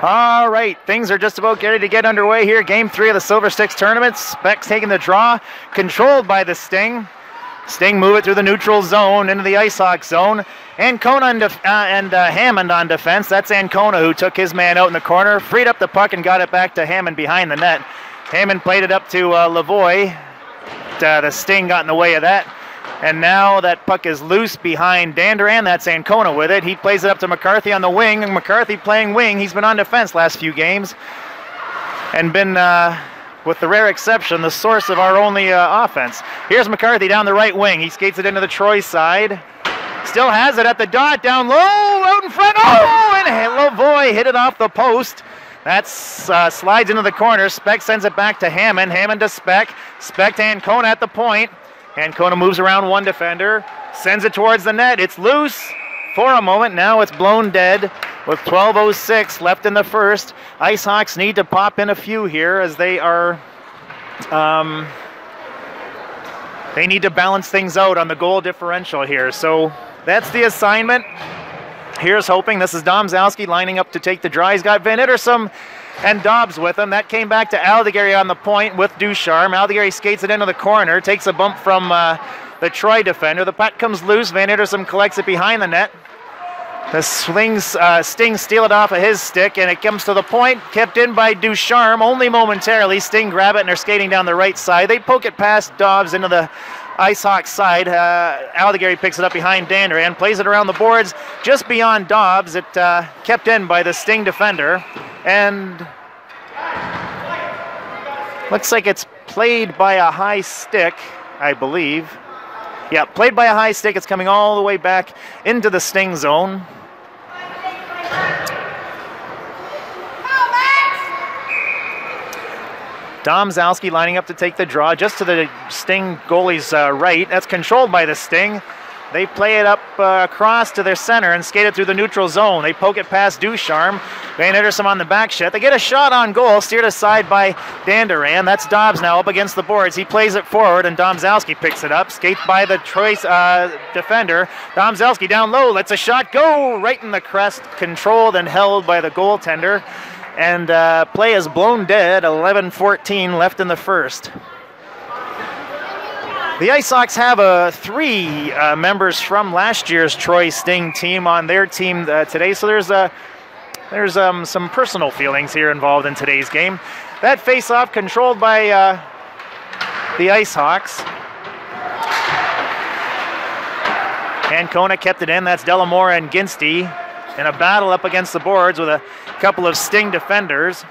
All right, things are just about ready to get underway here. Game 3 of the Silver Sticks tournament. Specs taking the draw, controlled by the Sting. Sting move it through the neutral zone into the Ice Hawk zone. Ancona and Hammond on defense. That's Ancona who took his man out in the corner, freed up the puck and got it back to Hammond behind the net. Hammond played it up to Lavoie. The Sting got in the way of that. And now that puck is loose behind Danderan. That's Ancona with it. He plays it up to McCarthy on the wing. And McCarthy playing wing. He's been on defense last few games. And been, with the rare exception, the source of our only offense. Here's McCarthy down the right wing. He skates it into the Troy side. Still has it at the dot, down low, out in front. Oh, and Lavoie hit it off the post. That slides into the corner. Speck sends it back to Hammond. Hammond to Speck. Speck to Ancona at the point. Ancona moves around one defender, sends it towards the net. It's loose for a moment. Now it's blown dead with 12:06 left in the first. Ice Hawks need to pop in a few here as they are... they need to balance things out on the goal differential here. So that's the assignment. Here's hoping. This is Domzalski lining up to take the draw. He's got Van Ittersum and Dobbs with him. That came back to Aldegary on the point with Ducharme. Aldegary skates it into the corner, takes a bump from the Troy defender. The puck comes loose. Van Ittersum collects it behind the net. The Sting steal it off of his stick, and it comes to the point, kept in by Ducharme, only momentarily. Sting grab it, and they're skating down the right side. They poke it past Dobbs into the Ice Hawk side. Aldegary picks it up behind Danderan, plays it around the boards just beyond Dobbs. It kept in by the Sting defender, and looks like it's played by a high stick, I believe. Yeah, played by a high stick. It's coming all the way back into the Sting zone. Domzalski lining up to take the draw just to the Sting goalie's right. That's controlled by the Sting. They play it up across to their center and skate it through the neutral zone. They poke it past Ducharme. Van Ittersum on the back shot. They get a shot on goal, steered aside by Danderan. That's Dobbs now up against the boards. He plays it forward, and Domzalski picks it up. Skates by the Troy defender. Domzalski down low, lets a shot go right in the crest, controlled and held by the goaltender. And play is blown dead, 11:14 left in the first. The Ice Hawks have three members from last year's Troy Sting team on their team today, so there's some personal feelings here involved in today's game. That face-off controlled by the Ice Hawks. Ancona kept it in. That's Delamore and Ginsty in a battle up against the boards with a couple of Sting defenders.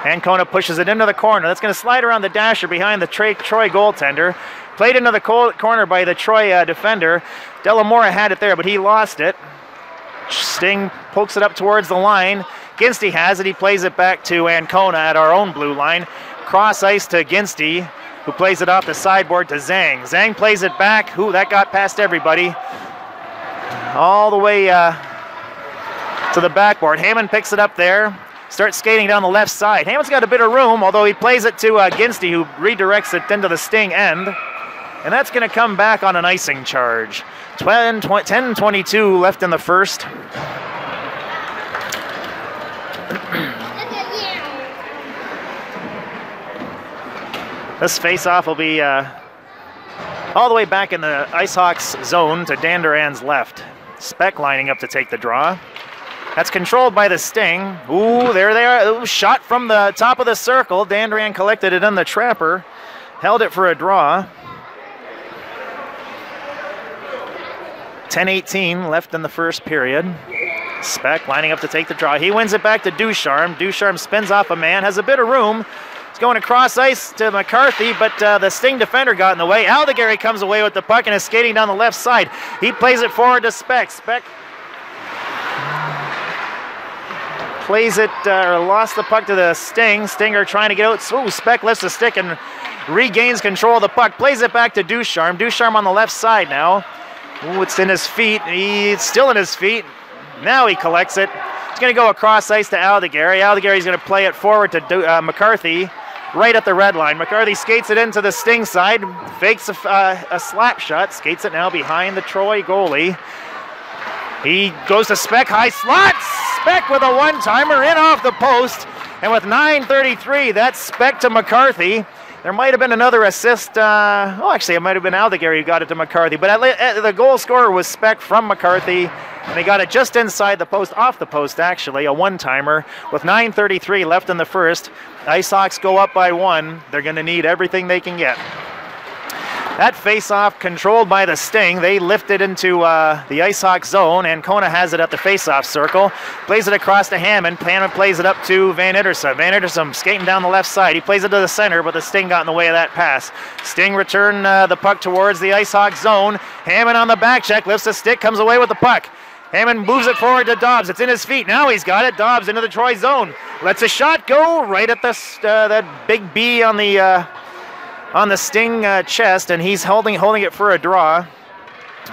Ancona pushes it into the corner. That's going to slide around the dasher behind the Troy goaltender. Played into the corner by the Troy defender. Delamore had it there, but he lost it. Sting pokes it up towards the line. Ginsty has it. He plays it back to Ancona at our own blue line. Cross ice to Ginsty, who plays it off the sideboard to Zhang. Zhang plays it back. Ooh, that got past everybody. All the way to the backboard. Hammond picks it up there. Starts skating down the left side. Hammond's got a bit of room, although he plays it to Ginsty, who redirects it into the Sting end. And that's going to come back on an icing charge. 10:22 left in the first. This face-off will be all the way back in the Ice Hawks zone to Danderan's left. Speck lining up to take the draw. That's controlled by the Sting. Ooh, there they are. Ooh, shot from the top of the circle. Danderan collected it in the trapper. Held it for a draw. 10:18 left in the first period. Speck lining up to take the draw. He wins it back to Ducharme. Ducharme spins off a man, has a bit of room. He's going across ice to McCarthy, but the Sting defender got in the way. Aldegary comes away with the puck and is skating down the left side. He plays it forward to Speck. Speck plays it, or lost the puck to the Sting. Stinger trying to get out. Ooh, Speck lifts the stick and regains control of the puck. Plays it back to Ducharme. Ducharme on the left side now. Ooh, it's in his feet. He's still in his feet. Now he collects it. He's going to go across ice to Aldegary. Aldegary's going to play it forward to McCarthy, right at the red line. McCarthy skates it into the Sting side, fakes a slap shot, skates it now behind the Troy goalie. He goes to Speck, high slot. Speck with a one-timer in off the post. And with 9:33, that's Speck to McCarthy. There might have been another assist. Actually, it might have been Aldegar who got it to McCarthy. But the goal scorer was Speck from McCarthy. And they got it just inside the post, off the post, actually, a one-timer. With 9:33 left in the first, Ice Hawks go up by 1. They're going to need everything they can get. That face-off controlled by the Sting. They lift it into the Ice Hawk zone. Ancona has it at the face-off circle. Plays it across to Hammond. Hammond plays it up to Van Ittersum. Van Ittersum skating down the left side. He plays it to the center, but the Sting got in the way of that pass. Sting return the puck towards the Ice Hawk zone. Hammond on the back check, lifts the stick, comes away with the puck. Hammond moves it forward to Dobbs. It's in his feet. Now he's got it. Dobbs into the Troy zone. Lets a shot go right at that big B on the Sting chest, and he's holding it for a draw,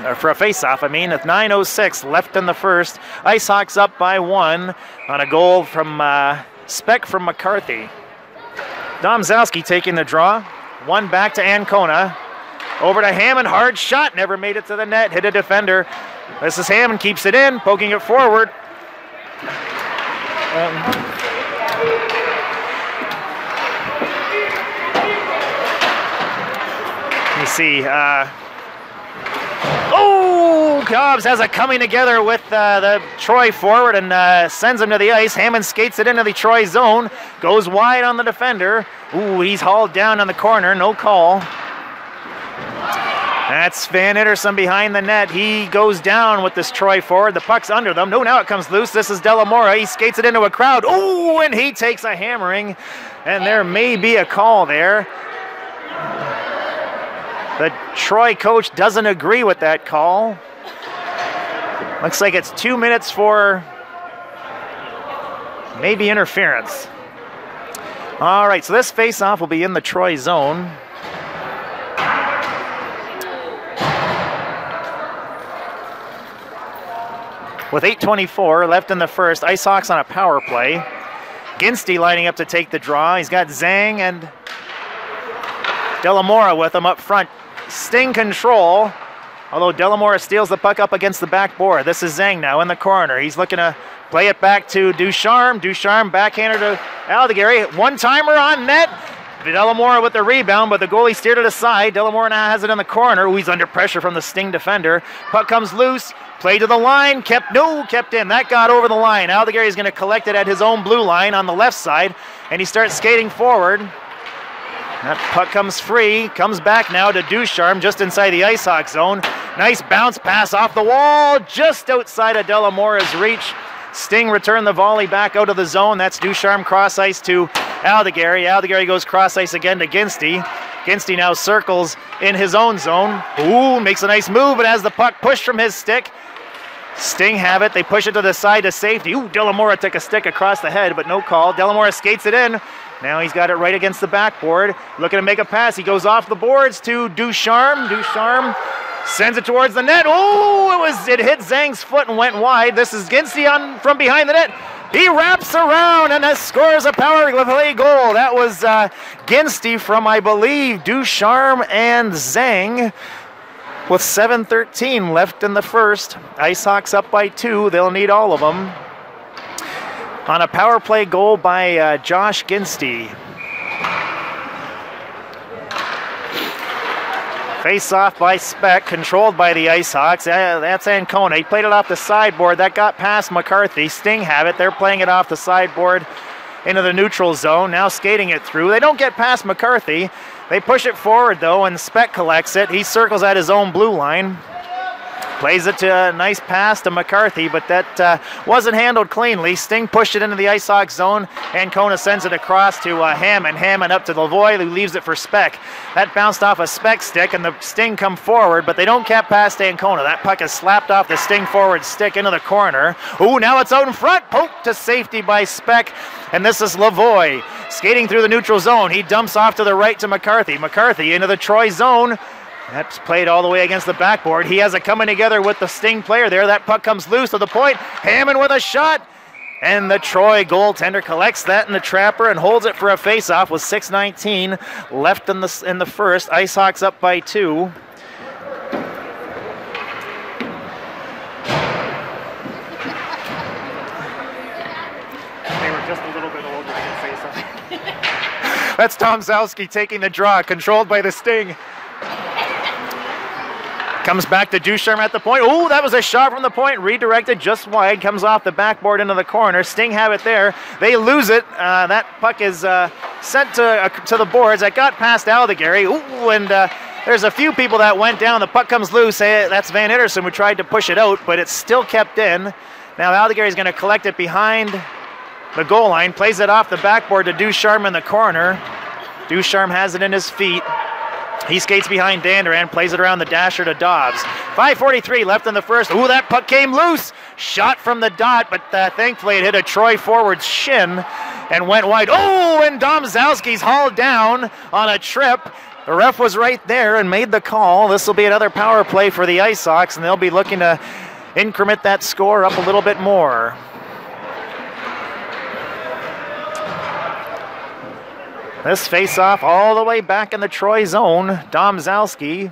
or for a face-off, I mean, with 9:06 left in the first. Ice Hawks up by 1 on a goal from Speck from McCarthy. Domzowski taking the draw. One back to Ancona. Over to Hammond, hard shot, never made it to the net, hit a defender. This is Hammond, keeps it in, poking it forward. Let me see. Cobbs has a coming together with the Troy forward and sends him to the ice. Hammond skates it into the Troy zone, goes wide on the defender. Ooh, he's hauled down on the corner, no call. That's Van Ittersum behind the net. He goes down with this Troy forward. The puck's under them. No, now it comes loose. This is Delamora. He skates it into a crowd. Ooh, and he takes a hammering. And there may be a call there. The Troy coach doesn't agree with that call. Looks like it's 2 minutes for maybe interference. All right, so this face-off will be in the Troy zone. With 8:24 left in the first, Ice Hawks on a power play. Ginsty lining up to take the draw. He's got Zhang and Delamora with him up front. Sting control, although Delamora steals the puck up against the backboard. This is Zhang now in the corner. He's looking to play it back to Ducharme. Ducharme backhander to Aldegar. One-timer on net. Delamora with the rebound, but the goalie steered it aside. Delamora now has it in the corner. Ooh, he's under pressure from the Sting defender. Puck comes loose. Play to the line. Kept in. That got over the line. Aldegar is going to collect it at his own blue line on the left side, and he starts skating forward. That puck comes free. Comes back now to Ducharme just inside the Ice Hawk zone. Nice bounce pass off the wall just outside of Delamora's reach. Sting returned the volley back out of the zone. That's Ducharme cross ice to Aldegar. Aldegar goes cross ice again to Ginsty. Ginsty now circles in his own zone. Ooh, makes a nice move, but has the puck pushed from his stick. Sting have it. They push it to the side to safety. Ooh, Delamora took a stick across the head, but no call. Delamora skates it in. Now he's got it right against the backboard. Looking to make a pass. He goes off the boards to Ducharme. Ducharme sends it towards the net. Oh, it hit Zhang's foot and went wide. This is Ginsty on from behind the net. He wraps around and scores a power play goal. That was Ginsty from, I believe, Ducharme and Zhang. With 7:13 left in the first, Ice Hawks up by 2. They'll need all of them. On a power play goal by Josh Ginsty. Face off by Speck, controlled by the Ice Hawks. That's Ancona. He played it off the sideboard. That got past McCarthy. Sting have it. They're playing it off the sideboard into the neutral zone. Now skating it through. They don't get past McCarthy. They push it forward, though, and Speck collects it. He circles at his own blue line. Plays it to a nice pass to McCarthy, but that wasn't handled cleanly. Sting pushed it into the Ice Hawk zone. Ancona sends it across to Hammond. Hammond up to Lavoie, who leaves it for Speck. That bounced off a Speck stick, and the Sting come forward, but they don't get past Ancona. That puck is slapped off the Sting forward stick into the corner. Ooh, now it's out in front. Poked to safety by Speck, and this is Lavoie. Skating through the neutral zone. He dumps off to the right to McCarthy. McCarthy into the Troy zone. That's played all the way against the backboard. He has it coming together with the Sting player there. That puck comes loose to the point. Hammond with a shot. And the Troy goaltender collects that in the trapper and holds it for a face-off with 6:19 left in the first. Ice Hawks up by 2. just a little bit older, I can say something. That's Domzalski taking the draw, controlled by the Sting. Comes back to Ducharme at the point. Oh, that was a shot from the point, redirected just wide, comes off the backboard into the corner. Sting have it there. They lose it. That puck is sent to the boards. That got past Aldegary. Ooh, and there's a few people that went down. The puck comes loose. That's Van Itterson who tried to push it out, but it's still kept in. Now Aldegary is going to collect it behind the goal line, plays it off the backboard to Ducharme in the corner. Ducharme has it in his feet. He skates behind Danderan, plays it around the dasher to Dobbs. 5:43 left in the first. Ooh, that puck came loose. Shot from the dot, but thankfully it hit a Troy forward's shin and went wide. Oh, and Domzalski's hauled down on a trip. The ref was right there and made the call. This will be another power play for the Ice Sox, and they'll be looking to increment that score up a little bit more. This face-off all the way back in the Troy zone. Domzalski,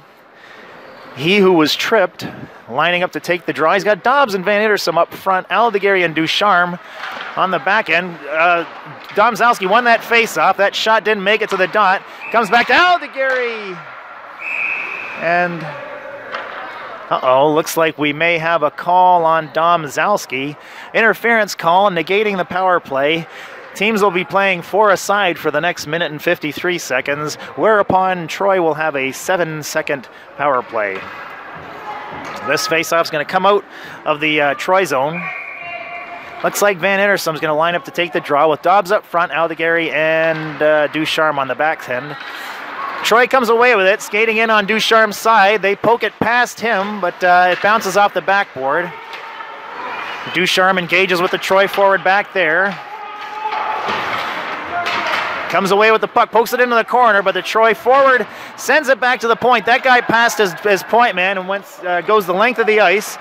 he who was tripped, lining up to take the draw. He's got Dobbs and Van Itterson up front, Aldegary and Ducharme on the back end. Domzalski won that face-off. That shot didn't make it to the dot. Comes back to Aldegary. And, looks like we may have a call on Domzalski. Interference call negating the power play. Teams will be playing 4 aside for the next minute and 53 seconds, whereupon Troy will have a 7-second power play. This faceoff is going to come out of the Troy zone. Looks like Van Itterson's going to line up to take the draw with Dobbs up front, Aldegary and Ducharme on the back end. Troy comes away with it, skating in on Ducharme's side. They poke it past him, but it bounces off the backboard. Ducharme engages with the Troy forward back there. Comes away with the puck, pokes it into the corner, but the Troy forward sends it back to the point. That guy passed his point man and goes the length of the ice.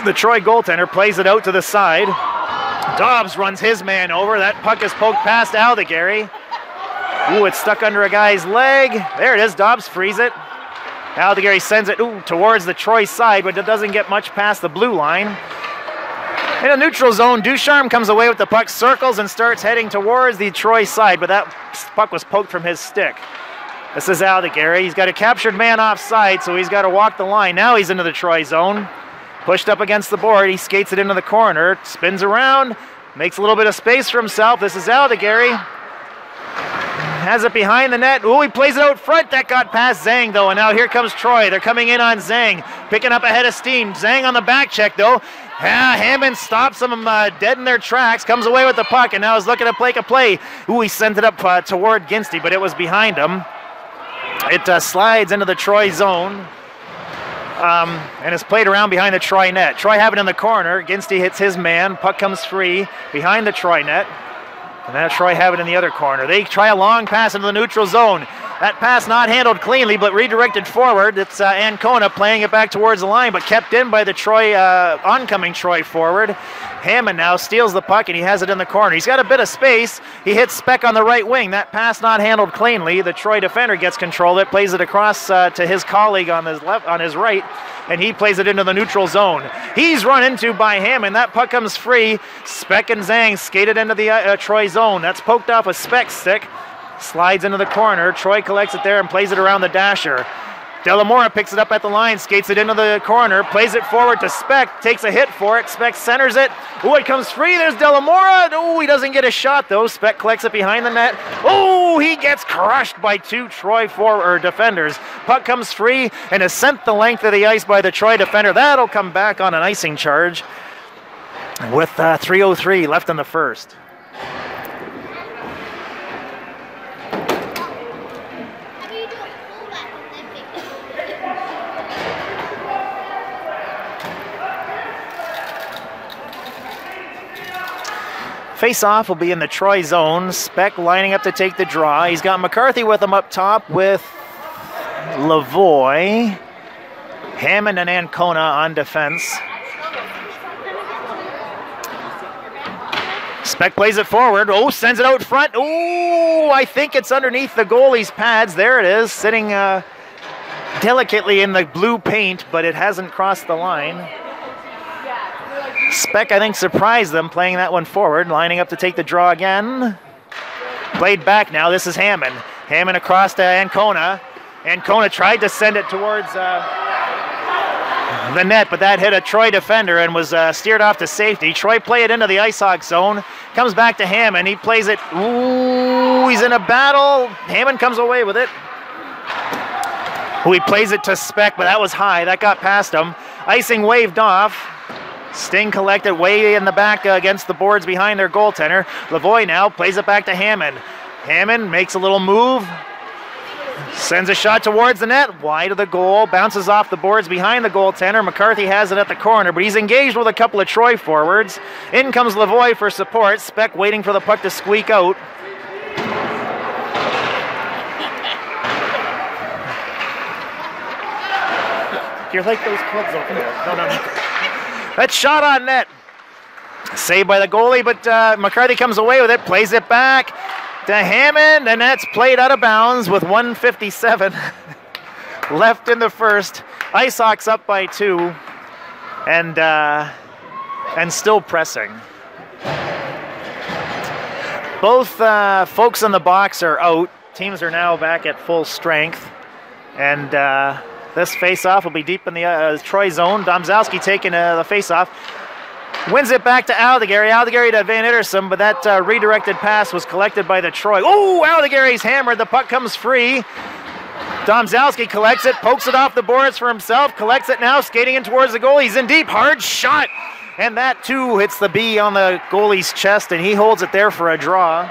The Troy goaltender plays it out to the side. Dobbs runs his man over. That puck is poked past Aldegary. Ooh, it's stuck under a guy's leg. There it is. Dobbs frees it. Aldegary sends it towards the Troy side, but it doesn't get much past the blue line. In a neutral zone, Ducharme comes away with the puck, circles, and starts heading towards the Troy side, but that puck was poked from his stick. This is Aldegary. He's got a captured man offside, so he's got to walk the line. Now he's into the Troy zone. Pushed up against the board. He skates it into the corner, spins around, makes a little bit of space for himself. This is Aldegary. Has it behind the net. Ooh, he plays it out front. That got past Zhang, though, and now here comes Troy. They're coming in on Zhang, picking up a head of steam. Zhang on the back check, though. Hammond stops them dead in their tracks, comes away with the puck, and now is looking to make a play. Ooh, he sent it up toward Ginsty, but it was behind him. It slides into the Troy zone and is played around behind the Troy net. Troy have it in the corner. Ginsty hits his man. Puck comes free behind the Troy net. And now Troy have it in the other corner. They try a long pass into the neutral zone. That pass not handled cleanly, but redirected forward. It's Ancona playing it back towards the line, but kept in by the Troy oncoming Troy forward. Hammond now steals the puck, and he has it in the corner. He's got a bit of space. He hits Speck on the right wing. That pass not handled cleanly. The Troy defender gets control of it, plays it across to his colleague on his left, on his right, and he plays it into the neutral zone. He's run into by Hammond. That puck comes free. Speck and Zhang skated into the Troy zone. That's poked off a Speck stick. Slides into the corner. Troy collects it there and plays it around the dasher. Delamora picks it up at the line, skates it into the corner, plays it forward to Speck, takes a hit for it. Speck centers it. Ooh, it comes free. There's Delamora. Ooh, he doesn't get a shot, though. Speck collects it behind the net. Ooh, he gets crushed by 2 Troy defenders. Puck comes free and is sent the length of the ice by the Troy defender. That'll come back on an icing charge with 3:03 left in the first. Face-off will be in the Troy zone. Speck lining up to take the draw. He's got McCarthy with him up top with Lavoie. Hammond and Ancona on defense. Speck plays it forward. Oh, sends it out front. Oh, I think it's underneath the goalie's pads. There it is, sitting delicately in the blue paint, but it hasn't crossed the line. Speck, I think, surprised them playing that one forward, lining up to take the draw again. Played back now. This is Hammond. Hammond across to Ancona. Ancona tried to send it towards the net, but that hit a Troy defender and was steered off to safety. Troy play it into the Ice Hawk zone. Comes back to Hammond. He plays it. Ooh, he's in a battle. Hammond comes away with it. He plays it to Speck, but that was high. That got past him. Icing waved off. Sting collected way in the back against the boards behind their goaltender. Lavoie now plays it back to Hammond. Hammond makes a little move. Sends a shot towards the net, wide of the goal, bounces off the boards behind the goaltender. McCarthy has it at the corner, but he's engaged with a couple of Troy forwards. In comes Lavoie for support. Speck waiting for the puck to squeak out. You're like those clubs over there. No. That shot on net. Saved by the goalie, but McCarthy comes away with it, plays it back to Hammond, and that's played out of bounds with 1:57 left in the first. Ice Hawks up by 2, and still pressing. Both folks in the box are out. Teams are now back at full strength, and this face-off will be deep in the Troy zone. Domzowski taking the face-off. Wins it back to Aldegary. Aldegary to Van Ittersum, but that redirected pass was collected by the Troy. Oh, Aldegary's hammered. The puck comes free. Domzowski collects it, pokes it off the boards for himself, collects it now, skating in towards the goal. He's in deep, hard shot. And that, too, hits the B on the goalie's chest, and he holds it there for a draw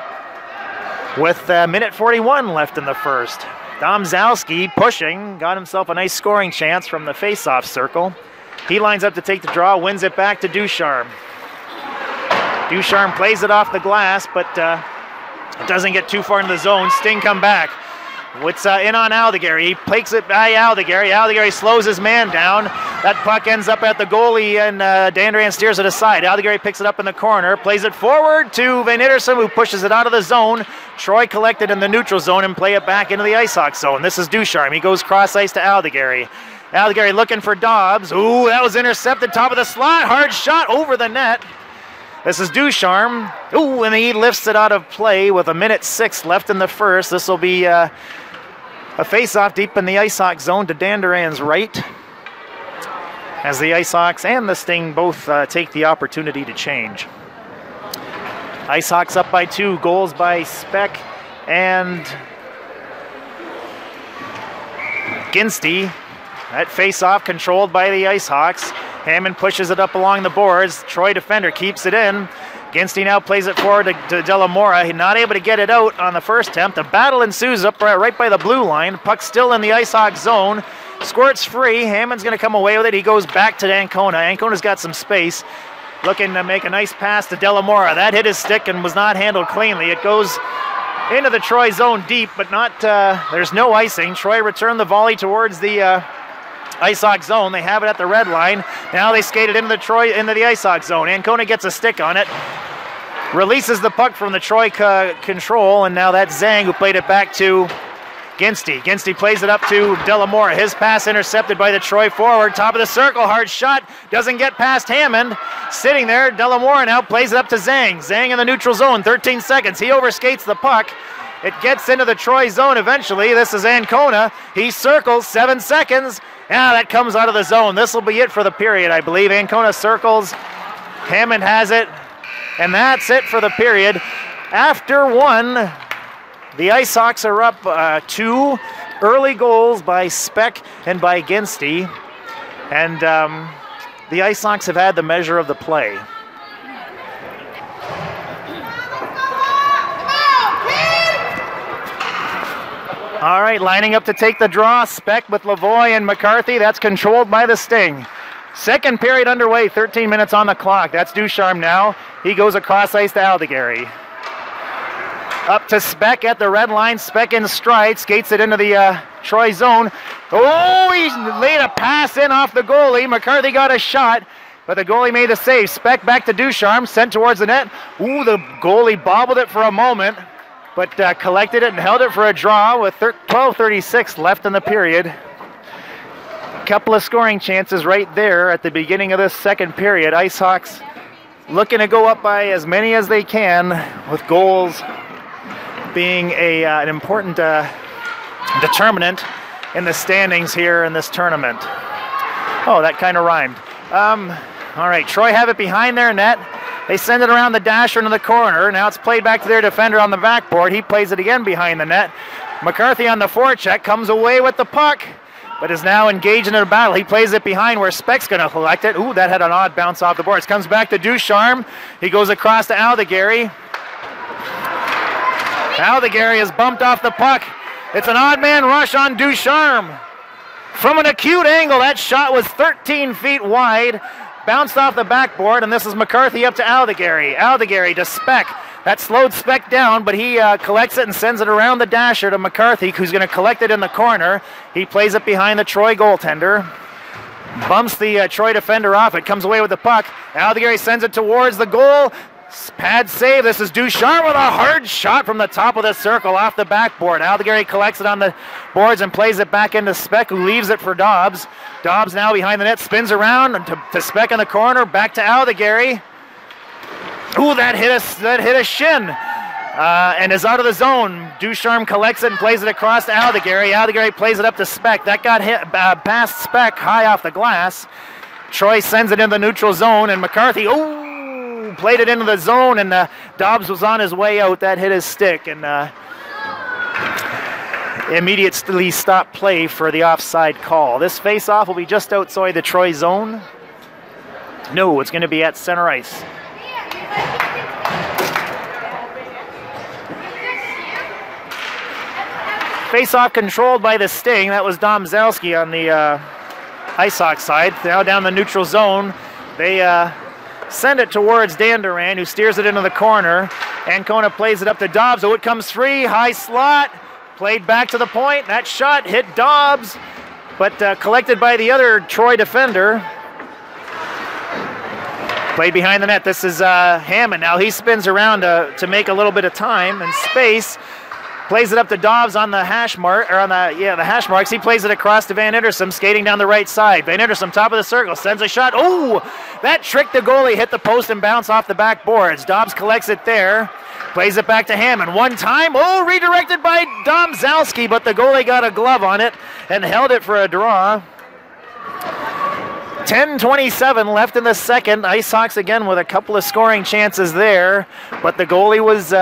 with minute 41 left in the first. Domzowski pushing, got himself a nice scoring chance from the face-off circle. He lines up to take the draw, wins it back to Ducharme. Ducharme plays it off the glass, but it doesn't get too far into the zone. Sting come back. It's in on Aldegary. He takes it by Aldegary. Aldegary slows his man down. That puck ends up at the goalie, and Dandrian steers it aside. Aldegary picks it up in the corner, plays it forward to Van Ittersum, who pushes it out of the zone. Troy collected in the neutral zone and play it back into the Ice Hawk zone. This is Ducharme. He goes cross ice to Aldegary. Aldegary looking for Dobbs. Ooh, that was intercepted, top of the slot. Hard shot over the net. This is Ducharme. Ooh, and he lifts it out of play with 1:06 left in the first. This will be a face-off deep in the Ice Hawk zone to Dandrian's right, as the Ice Hawks and the Sting both take the opportunity to change. Ice Hawks up by 2, goals by Speck and Ginsty. That face-off controlled by the Ice Hawks. Hammond pushes it up along the boards. Troy defender keeps it in. Ginsty now plays it forward to Delamora. He's not able to get it out on the first attempt. A battle ensues up right by the blue line. Puck still in the Ice Hawk zone. Squirts free. Hammond's going to come away with it. He goes back to Ancona. Ancona's got some space. Looking to make a nice pass to Delamora. That hit his stick and was not handled cleanly. It goes into the Troy zone deep, but not. There's no icing. Troy returned the volley towards the Ice Hawk zone. They have it at the red line. Now they skate it into the Ice Hawk zone. Ancona gets a stick on it. Releases the puck from the Troy control, and now that's Zhang who played it back to Ginsty. Ginsty plays it up to Delamora. His pass intercepted by the Troy forward. Top of the circle, hard shot. Doesn't get past Hammond. Sitting there, Delamora now plays it up to Zhang. Zhang in the neutral zone, 13 seconds. He overskates the puck. It gets into the Troy zone eventually. This is Ancona. He circles, 7 seconds. Now that comes out of the zone. This will be it for the period, I believe. Ancona circles. Hammond has it. And that's it for the period. After 1, the Ice Hawks are up 2 early goals by Speck and by Ginsty. And the Ice Hawks have had the measure of the play. All right, lining up to take the draw, Speck with Lavoie and McCarthy. That's controlled by the Sting. Second period underway, 13 minutes on the clock. That's Ducharme now. He goes across ice to Aldegary. Up to Speck at the red line. Speck in stride, skates it into the Troy zone. Oh, he laid a pass in off the goalie. McCarthy got a shot, but the goalie made the save. Speck back to Ducharme, sent towards the net. Ooh, the goalie bobbled it for a moment, but collected it and held it for a draw with 12:36 left in the period. A couple of scoring chances right there at the beginning of this second period. Ice Hawks looking to go up by as many as they can, with goals being an important determinant in the standings here in this tournament. Oh, that kind of rhymed. All right, Troy have it behind their net. They send it around the dasher into the corner. Now it's played back to their defender on the backboard. He plays it again behind the net. McCarthy on the forecheck comes away with the puck, but is now engaged in a battle. He plays it behind where Speck's going to collect it. Ooh, that had an odd bounce off the boards. Comes back to Ducharme. He goes across to Aldegary. Aldegary is bumped off the puck. It's an odd man rush on Ducharme. From an acute angle, that shot was 13 feet wide. Bounced off the backboard, and this is McCarthy up to Aldegary. Aldegary to Speck. That slowed Speck down, but he collects it and sends it around the dasher to McCarthy, who's going to collect it in the corner. He plays it behind the Troy goaltender. Bumps the Troy defender off. It comes away with the puck. Aldegary sends it towards the goal. Pad save. This is Ducharme with a hard shot from the top of the circle off the backboard. Aldegary collects it on the boards and plays it back into Speck, who leaves it for Dobbs. Dobbs now behind the net, spins around to Speck in the corner, back to Aldegary. Ooh, that hit a shin and is out of the zone. Ducharme collects it and plays it across to Aldegary. Aldegary plays it up to Speck. That got hit past Speck, high off the glass. Troy sends it in the neutral zone, and McCarthy, played it into the zone, and Dobbs was on his way out. That hit his stick, and immediately stopped play for the offside call. This face-off will be just outside the Troy zone. No, it's going to be at center ice. Face-off controlled by the Sting. That was Domzalski on the Ice Hawk side. Now down the neutral zone. They send it towards Dan Duran, who steers it into the corner. Ancona plays it up to Dobbs. So it comes free. High slot. Played back to the point. That shot hit Dobbs, but collected by the other Troy defender. Played behind the net. This is Hammond. Now he spins around to make a little bit of time and space. Plays it up to Dobbs on the hash mark, or on the hash marks. He plays it across to Van Intersum, skating down the right side. Van Intersum, top of the circle, sends a shot. Oh, that tricked the goalie, hit the post and bounced off the backboards. Dobbs collects it there. Plays it back to Hammond. One time. Oh, redirected by Domzalski, but the goalie got a glove on it and held it for a draw. 10:27 left in the second. Ice Hawks again with a couple of scoring chances there, but the goalie was...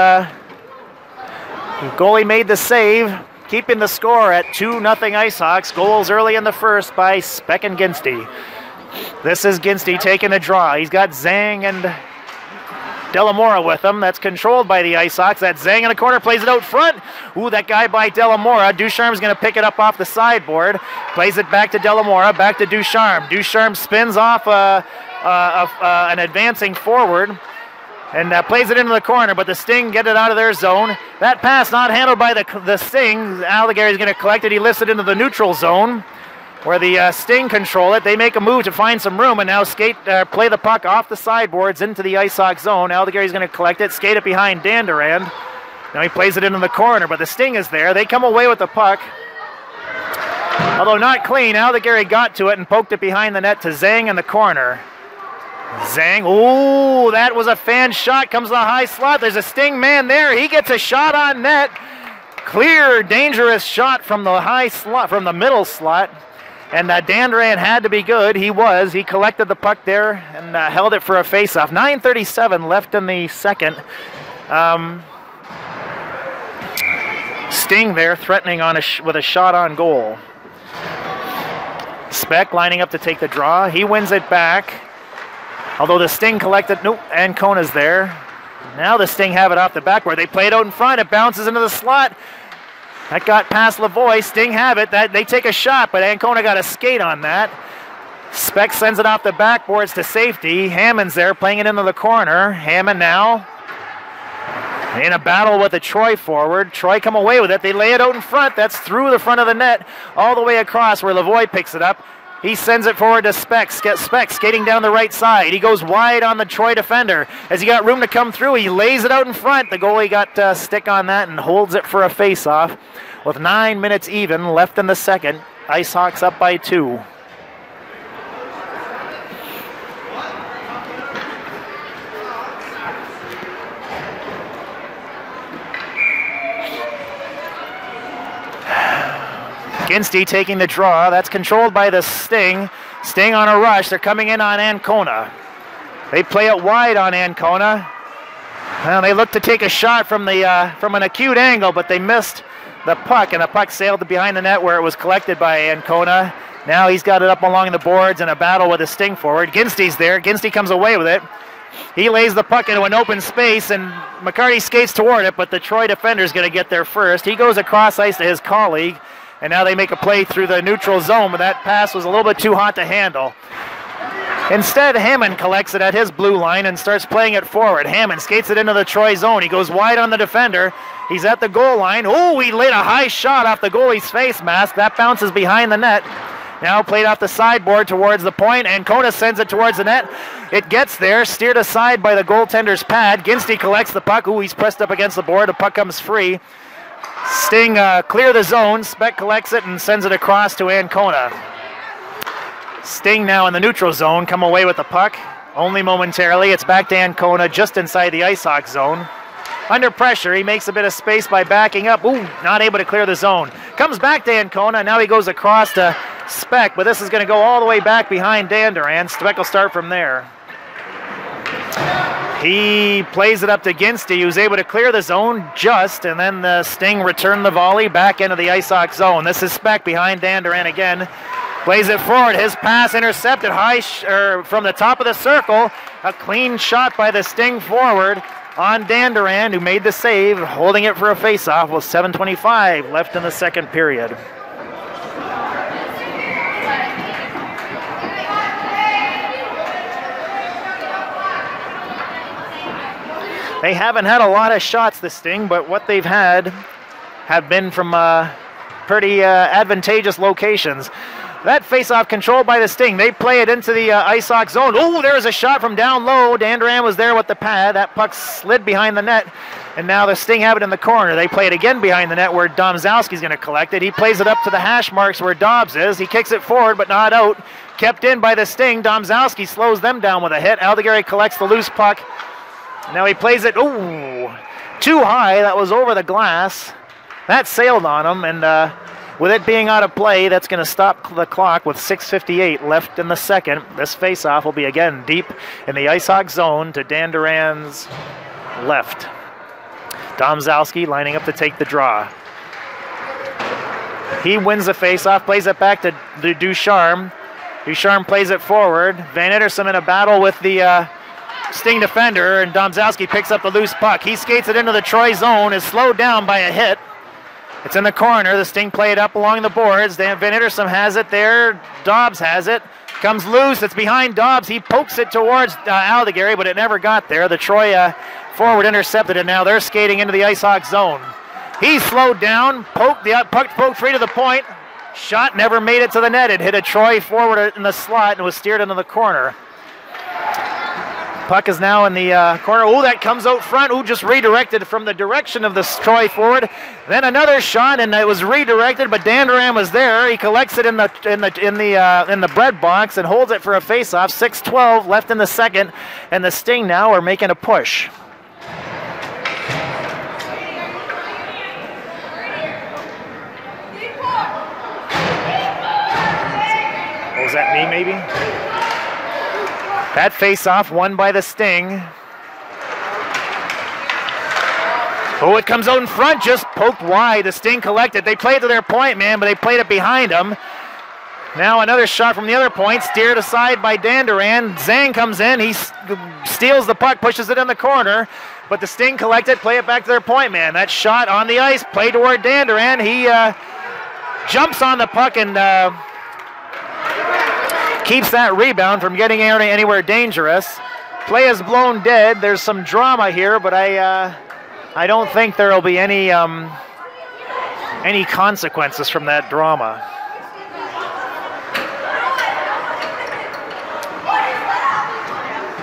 goalie made the save, keeping the score at 2-0 Ice Hawks. Goals early in the first by Speck and Ginsty. This is Ginsty taking the draw. He's got Zhang and Delamora with him. That's controlled by the Ice Hawks. That Zhang in the corner plays it out front. Ooh, that guy by Delamora. Ducharme's going to pick it up off the sideboard. Plays it back to Delamora, back to Ducharme. Ducharme spins off an advancing forward and plays it into the corner, but the Sting get it out of their zone. That pass not handled by the Sting. Aldegary is going to collect it. He lifts it into the neutral zone where the Sting control it. They make a move to find some room and now play the puck off the sideboards into the Ice Hawk zone. Aldegary is going to collect it, skate it behind Dan Durand. Now he plays it into the corner, but the Sting is there. They come away with the puck. Although not clean, Aldegary got to it and poked it behind the net to Zhang in the corner. Zhang, ooh, that was a fan shot, comes to the high slot. There's a Sting man there. He gets a shot on net. Clear, dangerous shot from the high slot, from the middle slot. And Dan Durand had to be good. He was. He collected the puck there and held it for a face-off. 9:37 left in the second. Sting there threatening with a shot on goal. Speck lining up to take the draw. He wins it back. Although the Sting collected, nope, Ancona's there. Now the Sting have it off the backboard. They play it out in front. It bounces into the slot. That got past Lavoie. Sting have it. They take a shot, but Ancona got a skate on that. Speck sends it off the backboards to safety. Hammond's there playing it into the corner. Hammond now in a battle with the Troy forward. Troy come away with it. They lay it out in front. That's through the front of the net all the way across where Lavoie picks it up. He sends it forward to Speck. Speck skating down the right side. He goes wide on the Troy defender. As he got room to come through, he lays it out in front. The goalie got a stick on that and holds it for a face-off. With 9 minutes even left in the second, Ice Hawks up by 2. Ginsty taking the draw. That's controlled by the Sting. Sting on a rush. They're coming in on Ancona. They play it wide on Ancona. Well, they look to take a shot from an acute angle, but they missed the puck, and the puck sailed behind the net where it was collected by Ancona. Now he's got it up along the boards in a battle with a Sting forward. Ginsty's there. Ginsty comes away with it. He lays the puck into an open space, and McCarty skates toward it, but the Troy defender's going to get there first. He goes across ice to his colleague, and now they make a play through the neutral zone, but that pass was a little bit too hot to handle. Instead, Hammond collects it at his blue line and starts playing it forward. Hammond skates it into the Troy zone. He goes wide on the defender. He's at the goal line. Oh, he laid a high shot off the goalie's face mask. That bounces behind the net. Now played off the sideboard towards the point, and Ancona sends it towards the net. It gets there, steered aside by the goaltender's pad. Ginsty collects the puck. Ooh, he's pressed up against the board. The puck comes free. Sting clear the zone. Speck collects it and sends it across to Ancona. Sting now in the neutral zone, come away with the puck. Only momentarily. It's back to Ancona just inside the ice hockey zone. Under pressure, he makes a bit of space by backing up. Ooh, not able to clear the zone. Comes back to Ancona. Now he goes across to Speck, but this is going to go all the way back behind Danduran. Speck will start from there. He plays it up to Ginsty, who's able to clear the zone just, and then the Sting return the volley back into the ice hockey zone. This is Speck behind Danduran again. Plays it forward. His pass intercepted high from the top of the circle. A clean shot by the Sting forward on Danduran, who made the save, holding it for a face-off with 7:25 left in the second period. They haven't had a lot of shots, the Sting, but what they've had have been from pretty advantageous locations. That face-off controlled by the Sting. They play it into the ice hockey zone. Oh, there's a shot from down low. Danduran was there with the pad. That puck slid behind the net, and now the Sting have it in the corner. They play it again behind the net where Domzowski's going to collect it. He plays it up to the hash marks where Dobbs is. He kicks it forward, but not out. Kept in by the Sting. Domzowski slows them down with a hit. Aldegari collects the loose puck. Now he plays it, ooh, too high. That was over the glass. That sailed on him, and with it being out of play, that's going to stop the clock with 6:58 left in the second. This face-off will be again deep in the ice hockey zone to Danduran's left. Domzowski lining up to take the draw. He wins the face-off, plays it back to Ducharme. Ducharme plays it forward. Van Ittersum in a battle with the Sting defender, and Domzowski picks up the loose puck. He skates it into the Troy zone, is slowed down by a hit. It's in the corner. The Sting play it up along the boards. Van Ittersum has it there. Dobbs has it. Comes loose. It's behind Dobbs. He pokes it towards Aldegari, but it never got there. The Troy forward intercepted it. Now they're skating into the ice hockey zone. He slowed down. Puck poked free to the point. Shot never made it to the net. It hit a Troy forward in the slot and was steered into the corner. Puck is now in the corner. Oh, that comes out front. Oh, just redirected from the direction of the Troy forward. Then another shot, and it was redirected, but Danduran was there. He collects it in the bread box and holds it for a face-off. 6:12 left in the second, and the Sting now are making a push. Oh, was that me, maybe? That face-off won by the Sting. Oh, it comes out in front, just poked wide. The Sting collected. They played to their point man, but they played it behind them. Now another shot from the other point, steered aside by Danduran. Zhang comes in. He steals the puck, pushes it in the corner, but the Sting collect it, play it back to their point man. That shot on the ice, played toward Danduran. He jumps on the puck and keeps that rebound from getting anywhere dangerous. Play is blown dead. There's some drama here, but I don't think there will be any consequences from that drama.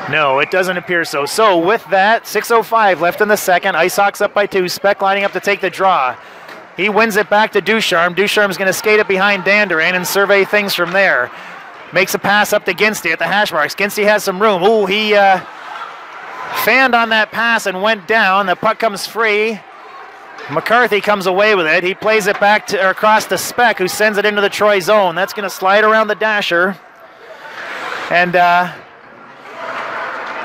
No, it doesn't appear so. So with that, 6:05 left in the second. Ice Hawks up by 2. Speck lining up to take the draw. He wins it back to Ducharme. Ducharme's going to skate it behind Danduran and survey things from there. Makes a pass up to Ginsty at the hash marks. Ginsty has some room. Ooh, he fanned on that pass and went down. The puck comes free. McCarthy comes away with it. He plays it back to, or across to Speck, who sends it into the Troy zone. That's going to slide around the dasher. And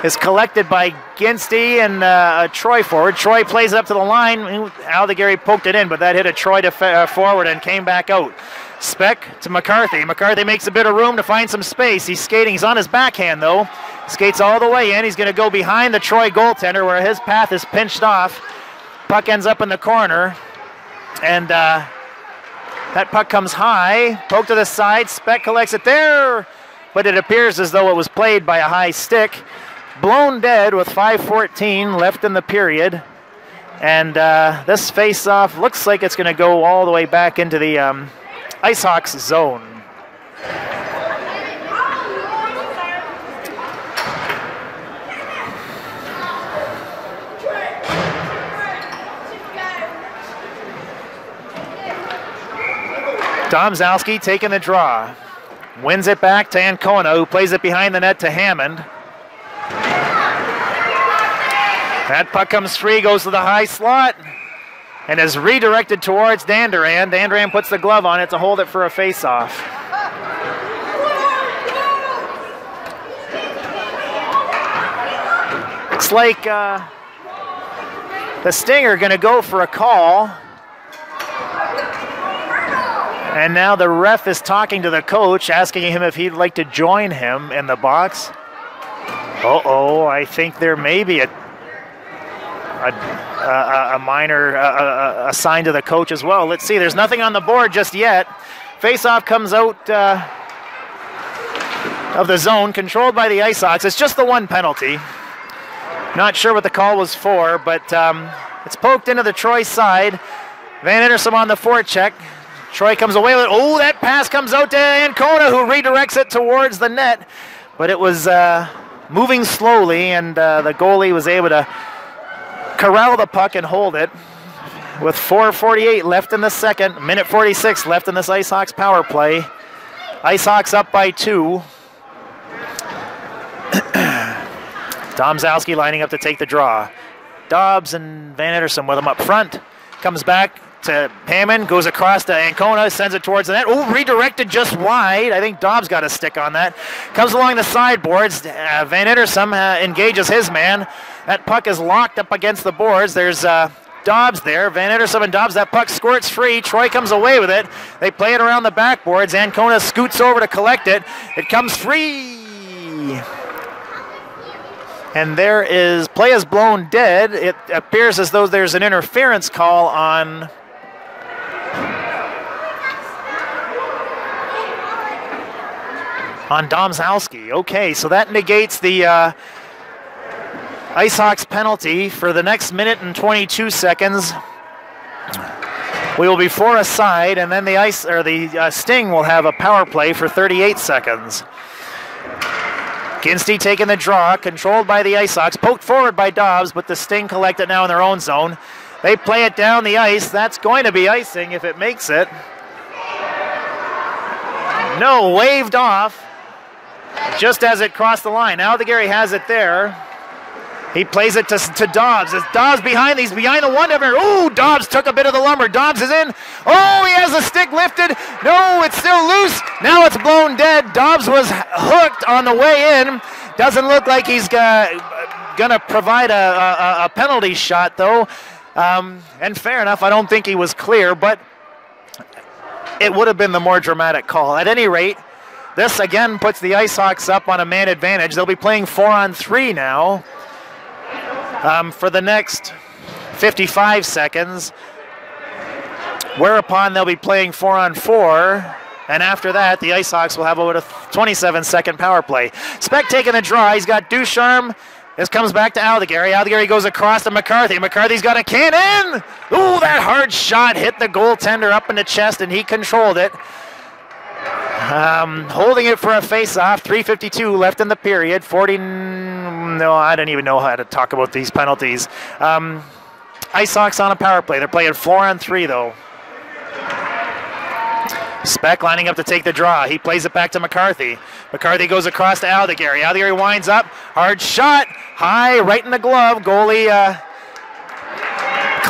is collected by Ginsty and a Troy forward. Troy plays it up to the line. Aldegary poked it in, but that hit a Troy forward and came back out. Speck to McCarthy. McCarthy makes a bit of room to find some space. He's skating. He's on his backhand, though. Skates all the way in. He's going to go behind the Troy goaltender where his path is pinched off. Puck ends up in the corner. And that puck comes high. Poke to the side. Speck collects it there. But it appears as though it was played by a high stick. Blown dead with 5:14 left in the period. And this face-off looks like it's going to go all the way back into the IceHawks zone. Domzalski taking the draw. Wins it back to Ancona, who plays it behind the net to Hammond. That puck comes free, goes to the high slot, and is redirected towards Danduran. Danduran puts the glove on it to hold it for a face-off. Looks like the Sting are going to go for a call. And now the ref is talking to the coach, asking him if he'd like to join him in the box. Uh-oh, I think there may be a minor assigned to the coach as well. Let's see, there's nothing on the board just yet. Face-off comes out of the zone, controlled by the IceHawks. It's just the one penalty. Not sure what the call was for, but it's poked into the Troy side. Van Ederson on the forecheck. Troy comes away with it. Oh, that pass comes out to Ancona, who redirects it towards the net. But it was moving slowly, and the goalie was able to corral the puck and hold it. With 4:48 left in the second, minute 46 left in this IceHawks power play. IceHawks up by 2. Domzalski lining up to take the draw. Dobbs and Van Ederson with him up front. Comes back to Hammond, goes across to Ancona, sends it towards the net. Oh, redirected just wide. I think Dobbs got a stick on that. Comes along the sideboards. Van Ederson engages his man. That puck is locked up against the boards. There's Dobbs there. Van Ederson and Dobbs. That puck squirts free. Troy comes away with it. They play it around the backboards. Ancona scoots over to collect it. It comes free. And there is play is blown dead. It appears as though there's an interference call on Domzalski. Okay, so that negates the IceHawks penalty for the next minute and 22 seconds. We will be 4 aside, and then the Sting will have a power play for 38 seconds. Ginsty taking the draw, controlled by the IceHawks, poked forward by Dobbs, but the Sting collect it now in their own zone. They play it down the ice. That's going to be icing if it makes it. No, waved off just as it crossed the line. Now Aldegary has it there. He plays it to Dobbs. As Dobbs he's behind the one. Oh, Dobbs took a bit of the lumber. Dobbs is in. Oh, he has the stick lifted. No, it's still loose. Now it's blown dead. Dobbs was hooked on the way in. Doesn't look like he's gonna provide a penalty shot, though. And fair enough, I don't think he was clear, but it would have been the more dramatic call. At any rate, this again puts the IceHawks up on a man advantage. They'll be playing 4-on-3 now. For the next 55 seconds, whereupon they'll be playing 4-on-4, and after that, the IceHawks will have about a 27-second power play. Speck taking the draw. He's got Ducharme. This comes back to Aldegary. Aldegary goes across to McCarthy. McCarthy's got a cannon. Ooh, that hard shot hit the goaltender up in the chest, and he controlled it. Holding it for a face-off. 3:52 left in the period. 40. No, I don't even know how to talk about these penalties. IceHawks on a power play. They're playing 4-on-3 though. Speck lining up to take the draw. He plays it back to McCarthy. McCarthy goes across to Aldegary. Aldegary winds up. Hard shot. High, right in the glove. Goalie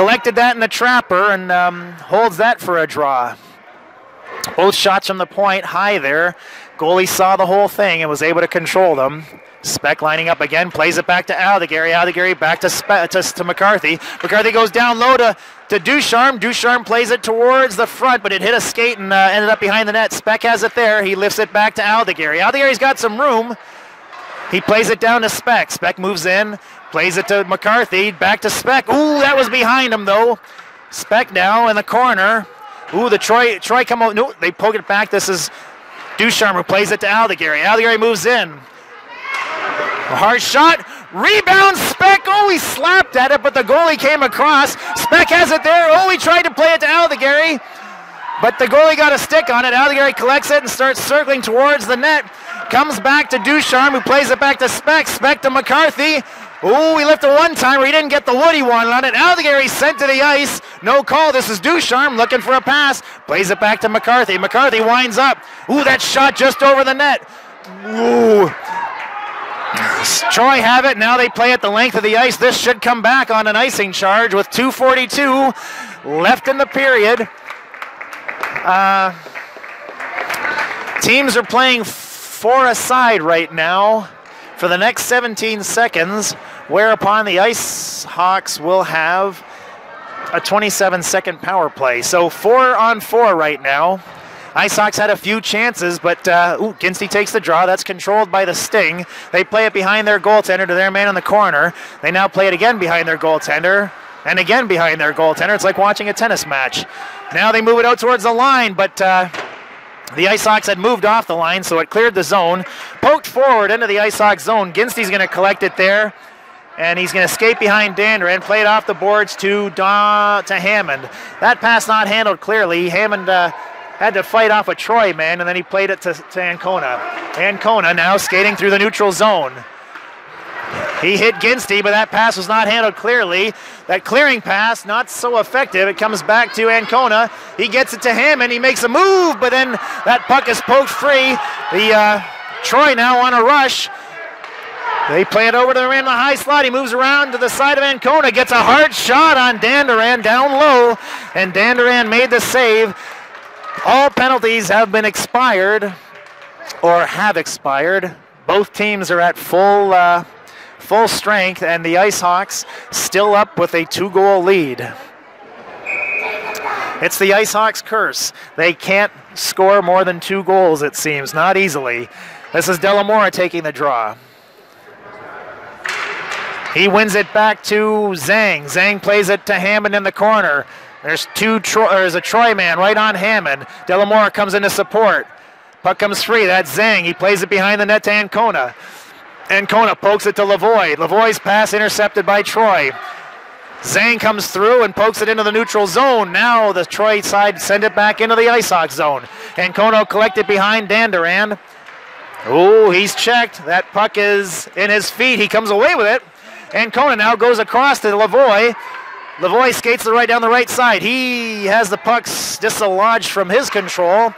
collected that in the trapper and holds that for a draw. Both shots from the point, high there. Goalie saw the whole thing and was able to control them. Speck lining up again, plays it back to Aldegary. Aldegary back to McCarthy. McCarthy goes down low to Ducharme. Ducharme plays it towards the front, but it hit a skate and ended up behind the net. Speck has it there. He lifts it back to Aldegary. Aldegary's got some room. He plays it down to Speck. Speck moves in, plays it to McCarthy. Back to Speck. Ooh, that was behind him, though. Speck now in the corner. Ooh, the Troy come out. No, they poke it back. This is Ducharme who plays it to Aldegary. Aldegary moves in. A hard shot, rebound, Speck, oh, he slapped at it, but the goalie came across. Speck has it there, oh, he tried to play it to Aldegary, but the goalie got a stick on it. Aldegary collects it and starts circling towards the net. Comes back to Ducharme, who plays it back to Speck. Speck to McCarthy. Oh, he left a one-timer, he didn't get the wood he wanted on it. Aldegary sent to the ice, no call. This is Ducharme looking for a pass. Plays it back to McCarthy. McCarthy winds up. Ooh, that shot just over the net. Ooh. Troy have it. Now they play at the length of the ice. This should come back on an icing charge with 2:42 left in the period. Teams are playing 4 aside right now for the next 17 seconds, whereupon the Ice Hawks will have a 27-second power play. So 4-on-4 right now. Ice Hawks had a few chances, but Ginsty takes the draw. That's controlled by the Sting. They play it behind their goaltender to their man in the corner. They now play it again behind their goaltender and again behind their goaltender. It's like watching a tennis match. Now they move it out towards the line, but the Ice Hawks had moved off the line, so it cleared the zone. Poked forward into the Ice Hawks zone. Ginsty's going to collect it there, and he's going to skate behind Dander and play it off the boards to Hammond. That pass not handled clearly. Hammond had to fight off a Troy man, and then he played it to Ancona. Ancona now skating through the neutral zone. He hit Ginsty, but that pass was not handled clearly. That clearing pass, not so effective. It comes back to Ancona. He gets it to Hammond. He makes a move, but then that puck is poked free. The Troy now on a rush. They play it over to the man in the high slot. He moves around to the side of Ancona, gets a hard shot on Dandaran down low, and Dandaran made the save. All penalties have been expired, or have expired. Both teams are at full strength, and the Ice Hawks still up with a 2-goal lead. It's the Ice Hawks' curse. They can't score more than 2 goals, it seems, not easily. This is Delamora taking the draw. He wins it back to Zhang. Zhang plays it to Hammond in the corner. There's a Troy man right on Hammond. Delamora comes in to support. Puck comes free. That's Zhang. He plays it behind the net to Ancona. Ancona pokes it to Lavoie. Lavoie's pass intercepted by Troy. Zhang comes through and pokes it into the neutral zone. Now the Troy side send it back into the Ice Hawks zone. Ancona collected behind Dandaran. Oh, he's checked. That puck is in his feet. He comes away with it. Ancona now goes across to Lavoie. Lavoie skates right down the right side. He has the pucks dislodged from his control,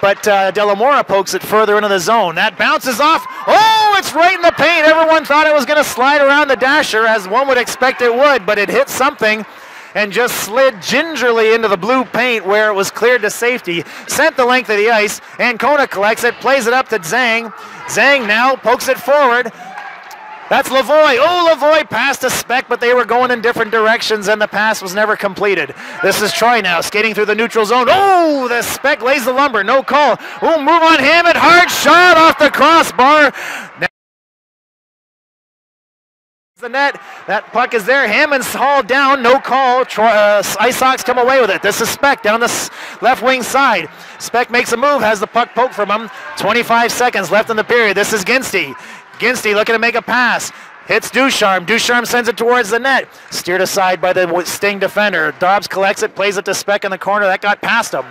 but Delamora pokes it further into the zone. That bounces off. Oh, it's right in the paint. Everyone thought it was going to slide around the dasher, as one would expect it would, but it hit something and just slid gingerly into the blue paint where it was cleared to safety. Sent the length of the ice. Ancona collects it, plays it up to Zhang. Zhang now pokes it forward. That's Lavoie. Oh, Lavoie passed to Speck, but they were going in different directions, and the pass was never completed. This is Troy now, skating through the neutral zone. Oh, the Speck lays the lumber. No call. Oh, move on Hammond. Hard shot off the crossbar. Now the net. That puck is there. Hammond's hauled down. No call. Ice Hawks come away with it. This is Speck down the left wing side. Speck makes a move, has the puck poked from him. 25 seconds left in the period. This is Ginsty. Ginsty looking to make a pass. Hits Ducharme. Ducharme sends it towards the net. Steered aside by the Sting defender. Dobbs collects it, plays it to Speck in the corner. That got past him.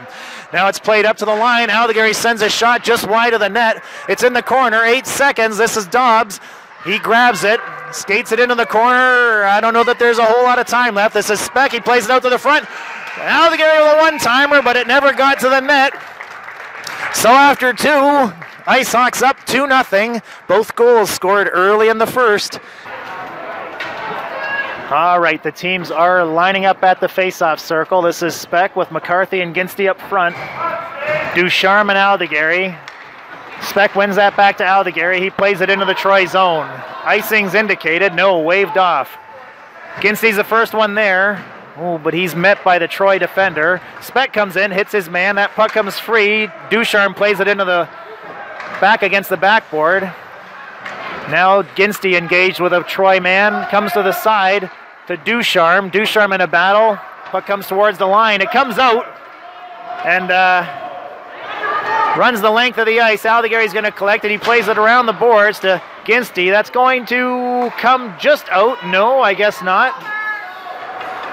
Now it's played up to the line. Aldegary sends a shot just wide of the net. It's in the corner. 8 seconds. This is Dobbs. He grabs it, skates it into the corner. I don't know that there's a whole lot of time left. This is Speck. He plays it out to the front. Aldegary with a one-timer, but it never got to the net. So after 2, Ice Hawks up 2-0. Both goals scored early in the first. All right, the teams are lining up at the face-off circle. This is Speck with McCarthy and Ginsty up front. Ducharme and Aldegary. Speck wins that back to Aldegary. He plays it into the Troy zone. Icing's indicated. No, waved off. Ginsty's the first one there. Oh, but he's met by the Troy defender. Speck comes in, hits his man. That puck comes free. Ducharme plays it into the back against the backboard. Now Ginsty engaged with a Troy man. Comes to the side to Ducharme. Ducharme in a battle. Puck comes towards the line. It comes out and runs the length of the ice. Aldegary's going to collect it. He plays it around the boards to Ginsty. That's going to come just out. No, I guess not.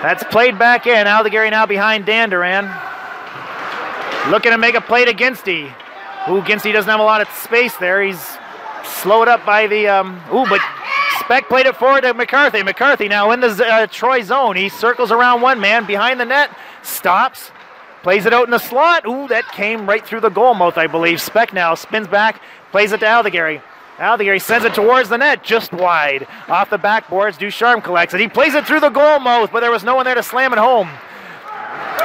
That's played back in. Aldegary now behind Danduran. Looking to make a play to Ginsty. Ooh, Ginsty doesn't have a lot of space there. He's slowed up by the... but Speck played it forward to McCarthy. McCarthy now in the Troy zone. He circles around one man behind the net. Stops. Plays it out in the slot. Ooh, that came right through the goal mouth, I believe. Speck now spins back. Plays it to Aldegary. Aldegary sends it towards the net, just wide. Off the backboards, Ducharme collects it. He plays it through the goal mouth, but there was no one there to slam it home.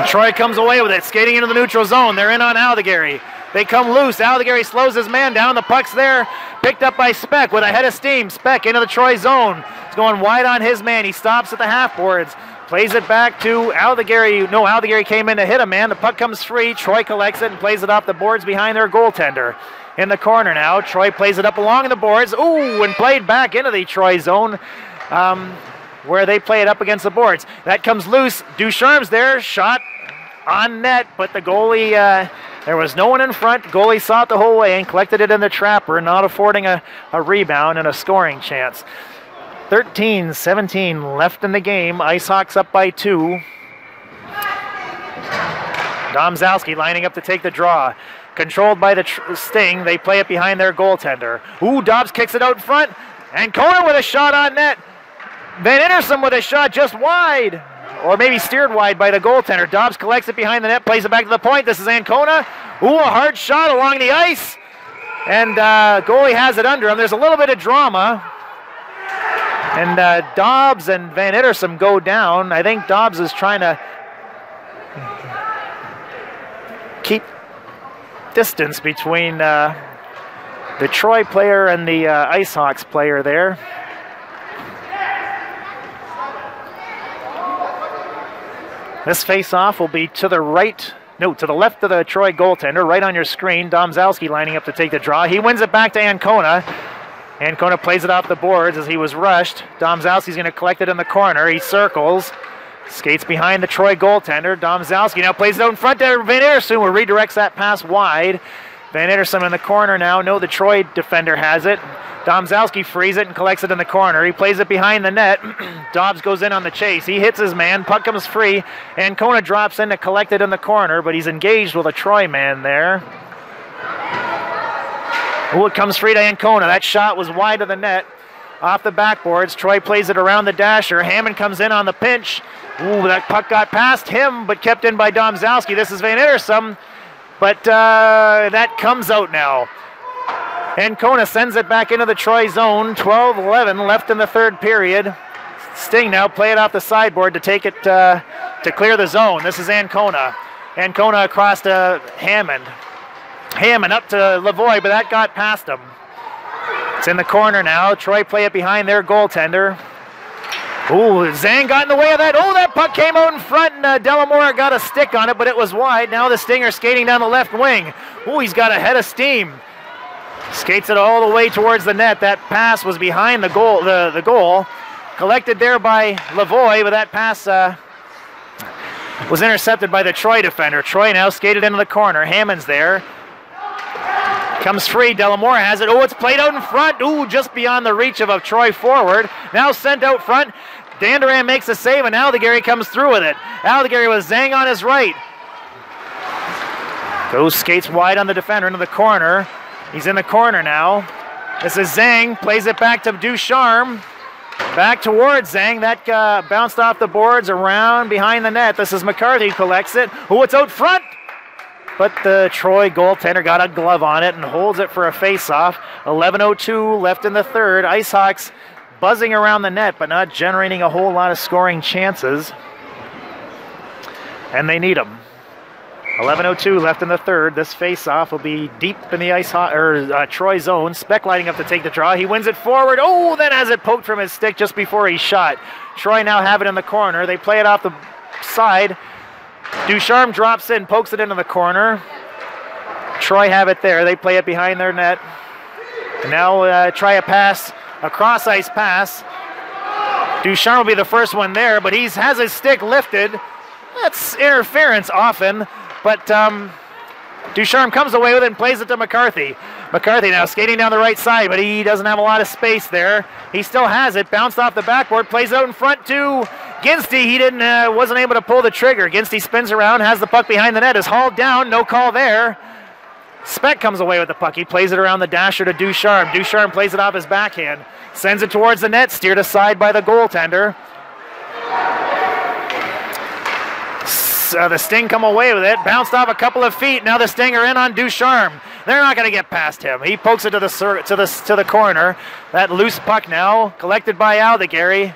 Troy comes away with it, skating into the neutral zone. They're in on Aldegary. They come loose. Aldegary slows his man down. The puck's there, picked up by Speck with a head of steam. Speck into the Troy zone. He's going wide on his man. He stops at the half boards. Plays it back to Aldegary. No, Aldegary came in to hit a man. The puck comes free. Troy collects it and plays it off the boards behind their goaltender. In the corner now. Troy plays it up along the boards. Ooh, and played back into the Troy zone where they play it up against the boards. That comes loose. Ducharme's there. Shot on net, but the goalie, there was no one in front. Goalie saw it the whole way and collected it in the trapper, not affording a rebound and a scoring chance. 13-17 left in the game. IceHawks up by 2. Domzalski lining up to take the draw. Controlled by the Sting. They play it behind their goaltender. Ooh, Dobbs kicks it out front. Ancona with a shot on net. Van Indersum with a shot just wide. Or maybe steered wide by the goaltender. Dobbs collects it behind the net, plays it back to the point. This is Ancona. Ooh, a hard shot along the ice. And goalie has it under him. There's a little bit of drama. And Dobbs and Van Indersum go down. I think Dobbs is trying to keep distance between the Troy player and the IceHawks player there. This face-off will be to the right, no, to the left of the Troy goaltender, right on your screen. Domzalski lining up to take the draw. He wins it back to Ancona. Ancona plays it off the boards as he was rushed. Domzalski's going to collect it in the corner. He circles. Skates behind the Troy goaltender. Domzalski now plays it out in front to Van Indersum, who redirects that pass wide. Van Indersum in the corner now. No, the Troy defender has it. Domzalski frees it and collects it in the corner. He plays it behind the net. Dobbs goes in on the chase. He hits his man. Puck comes free. Ancona drops in to collect it in the corner, but he's engaged with a Troy man there. Oh, it comes free to Ancona. That shot was wide of the net. Off the backboards. Troy plays it around the dasher. Hammond comes in on the pinch. Ooh, that puck got past him, but kept in by Domzalski. This is Van Indersum, but that comes out now. Ancona sends it back into the Troy zone. 12-11 left in the third period. Sting now play it off the sideboard to take it to clear the zone. This is Ancona. Ancona across to Hammond. Hammond up to Lavoie, but that got past him. It's in the corner now. Troy play it behind their goaltender. Ooh, Zhang got in the way of that. Oh, that puck came out in front, and Delamora got a stick on it, but it was wide. Now the Stinger skating down the left wing. Ooh, he's got a head of steam. Skates it all the way towards the net. That pass was behind the goal. The goal collected there by Lavoie, but that pass was intercepted by the Troy defender. Troy now skated into the corner. Hammond's there. Comes free. Delamora has it. Oh, it's played out in front. Ooh, just beyond the reach of a Troy forward. Now sent out front. Danduran makes a save, and Aldegary comes through with it. Aldegary with Zhang on his right. Goes skates wide on the defender into the corner. He's in the corner now. This is Zhang. Plays it back to Ducharme. Back towards Zhang. That bounced off the boards around behind the net. This is McCarthy who collects it. Oh, it's out front. But the Troy goaltender got a glove on it and holds it for a face-off. 11:02 left in the third. IceHawks buzzing around the net, but not generating a whole lot of scoring chances. And they need them. 11:02 left in the third. This face-off will be deep in the Troy zone. Speck lighting up to take the draw. He wins it forward. Oh, then has it poked from his stick just before he shot. Troy now have it in the corner. They play it off the side. Ducharme drops in, pokes it into the corner. Troy have it there. They play it behind their net. Now try a pass, a cross-ice pass. Ducharme will be the first one there, but he has his stick lifted. That's interference often, but Ducharme comes away with it and plays it to McCarthy. McCarthy now skating down the right side, but he doesn't have a lot of space there. He still has it, bounced off the backboard, plays out in front to Ginsty. He wasn't able to pull the trigger. Ginsty spins around, has the puck behind the net, is hauled down, no call there. Speck comes away with the puck. He plays it around the dasher to Ducharme. Ducharme plays it off his backhand, sends it towards the net, steered aside by the goaltender. The Sting come away with it, bounced off a couple of feet. Now the Sting are in on Ducharme. They're not going to get past him. He pokes it to the corner. That loose puck now collected by Aldegary.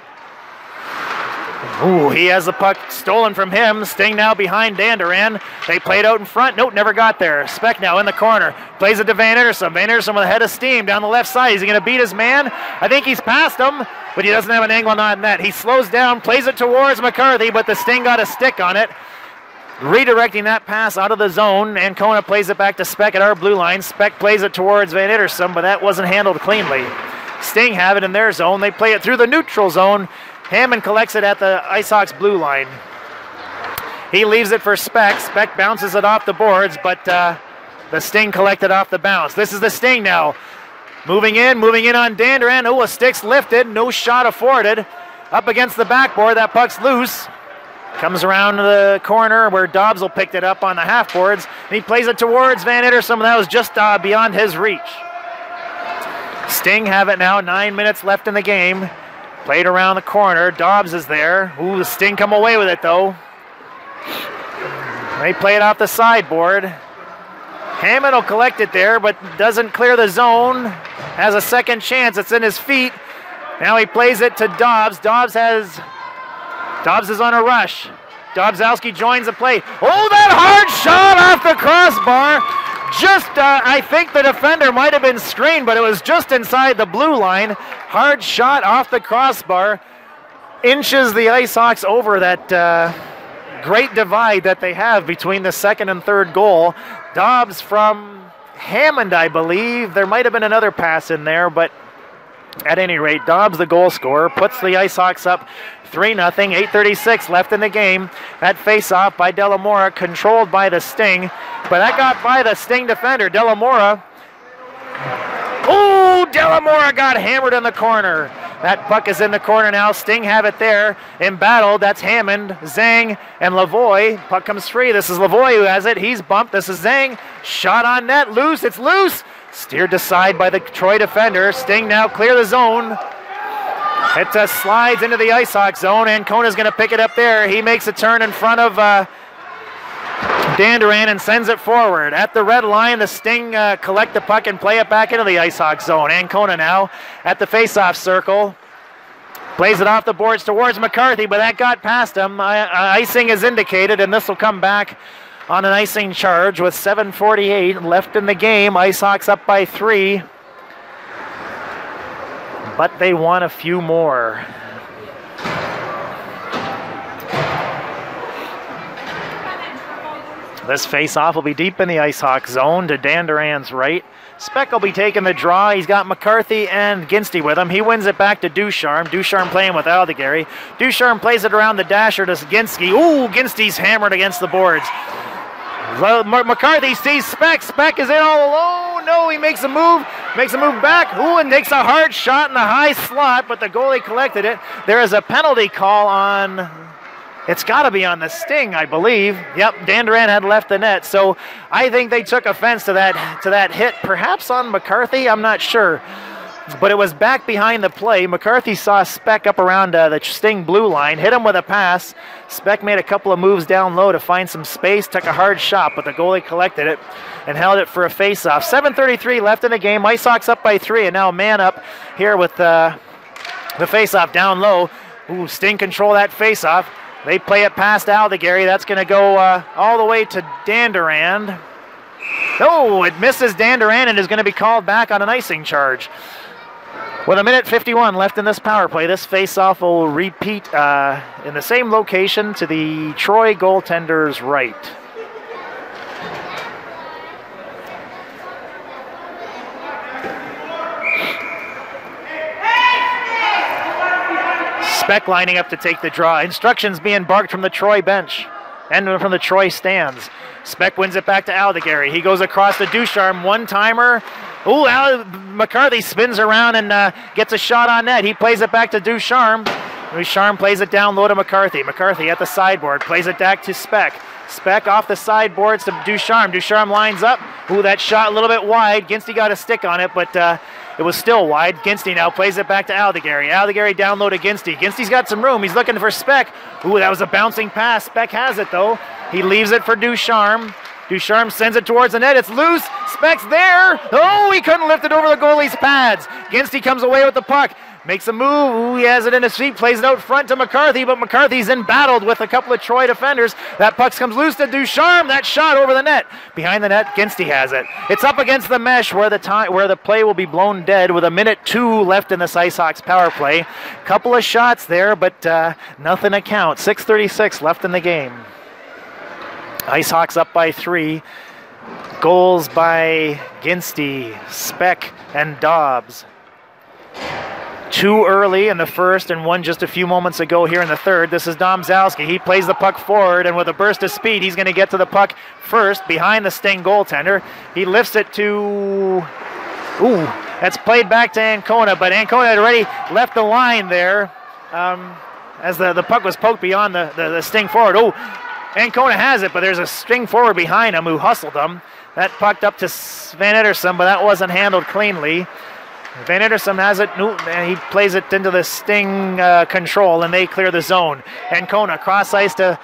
Ooh, he has the puck stolen from him. Sting now behind Danduran. They played out in front. Nope, never got there. Speck now in the corner. Plays it to Van Ederson. Van Ederson with a head of steam down the left side. Is he going to beat his man? I think he's past him, but he doesn't have an angle on net. He slows down, plays it towards McCarthy, but the Sting got a stick on it. Redirecting that pass out of the zone. Ancona plays it back to Speck at our blue line. Speck plays it towards Van Ederson, but that wasn't handled cleanly. Sting have it in their zone. They play it through the neutral zone. Hammond collects it at the IceHawks blue line. He leaves it for Speck. Speck bounces it off the boards, but the Sting collected off the bounce. This is the Sting now. Moving in on Danduran. Oh, a stick's lifted. No shot afforded. Up against the backboard. That puck's loose. Comes around the corner where Dobbs picked it up on the half boards. And he plays it towards Van Ederson. That was just beyond his reach. Sting have it now. 9 minutes left in the game. Played around the corner. Dobbs is there. Ooh, the Sting come away with it though. They play it off the sideboard. Hammond will collect it there, but doesn't clear the zone. Has a second chance. It's in his feet. Now he plays it to Dobbs. Dobbs is on a rush. Dobzowski joins the play. Oh, that hard shot off the crossbar. I think the defender might have been screened, but it was just inside the blue line. Hard shot off the crossbar. Inches the IceHawks over that great divide that they have between the second and third goal. Dobbs from Hammond, I believe. There might have been another pass in there, but at any rate, Dobbs, the goal scorer, puts the IceHawks up 3-0, 8:36 left in the game. That face-off by Delamora, controlled by the Sting, but that got by the Sting defender. Delamora. Oh, Delamora got hammered in the corner. That puck is in the corner now. Sting have it there. Embattled, that's Hammond, Zhang, and Lavoie. Puck comes free. This is Lavoie who has it. He's bumped. This is Zhang. Shot on net. Loose. It's loose. Steered aside by the Troy defender. Sting now clear the zone. It slides into the IceHawks zone, and Kona's going to pick it up there. He makes a turn in front of Danduran and sends it forward. At the red line, the Sting collect the puck and play it back into the IceHawks zone. Ancona now at the face-off circle. Plays it off the boards towards McCarthy, but that got past him. Icing is indicated, and this will come back on an icing charge with 7:48 left in the game. IceHawks up by 3. But they want a few more. This face-off will be deep in the IceHawks zone to Danduran's right. Speck will be taking the draw. He's got McCarthy and Ginsty with him. He wins it back to Ducharme. Ducharme playing with Aldegary. Ducharme plays it around the dasher to Ginsty. Ooh, Ginsty's hammered against the boards. McCarthy sees Speck. Speck is in all alone. No, he makes a move back. Ooh, and takes a hard shot in the high slot, but the goalie collected it. There is a penalty call on, it's got to be on the Sting, I believe. Yep, Danduran had left the net, so I think they took offense to that hit, perhaps on McCarthy, I'm not sure. But it was back behind the play. McCarthy saw Speck up around the Sting blue line, hit him with a pass. Speck made a couple of moves down low to find some space, took a hard shot, but the goalie collected it and held it for a face-off. 7:33 left in the game. IceHawks up by 3, and now a man up here with The face-off down low. Ooh, Sting control that face-off. They play it past Aldegary. That's going to go all the way to Dandurand. Oh, it misses Dandurand and is going to be called back on an icing charge. With 1:51 left in this power play, this face-off will repeat in the same location to the Troy goaltender's right. Speck lining up to take the draw. Instructions being barked from the Troy bench and from the Troy stands. Speck wins it back to Aldegary. He goes across to Ducharme, one-timer. Ooh, McCarthy spins around and gets a shot on net. He plays it back to Ducharme. Ducharme plays it down low to McCarthy. McCarthy at the sideboard, plays it back to Speck. Speck off the sideboards to Ducharme. Ducharme lines up. Ooh, that shot a little bit wide. Ginsty got a stick on it, but it was still wide. Ginsty now plays it back to Aldegary. Aldegary down low to Ginsty. Ginsty's got some room. He's looking for Speck. Ooh, that was a bouncing pass. Speck has it, though. He leaves it for Ducharme. Ducharme sends it towards the net. It's loose. Speck's there. Oh, he couldn't lift it over the goalie's pads. Ginsty comes away with the puck. Makes a move. Ooh, he has it in his feet. Plays it out front to McCarthy, but McCarthy's embattled with a couple of Troy defenders. That puck comes loose to Ducharme. That shot over the net. Behind the net, Ginsty has it. It's up against the mesh where the play will be blown dead with 1:02 left in this IceHogs power play. Couple of shots there, but nothing to count. 6:36 left in the game. IceHogs up by 3. Goals by Ginsty, Speck, and Dobbs. 2 early in the first and 1 just a few moments ago here in the third. This is Domzalski. He plays the puck forward, and with a burst of speed, he's going to get to the puck first behind the Sting goaltender. He lifts it to... Ooh, that's played back to Ancona, but Ancona had already left the line there as the puck was poked beyond the Sting forward. Oh, Ancona has it, but there's a Sting forward behind him who hustled him. That pucked up to Van Ederson, but that wasn't handled cleanly. Van Ederson has it, and he plays it into the Sting control, and they clear the zone. Ancona cross ice to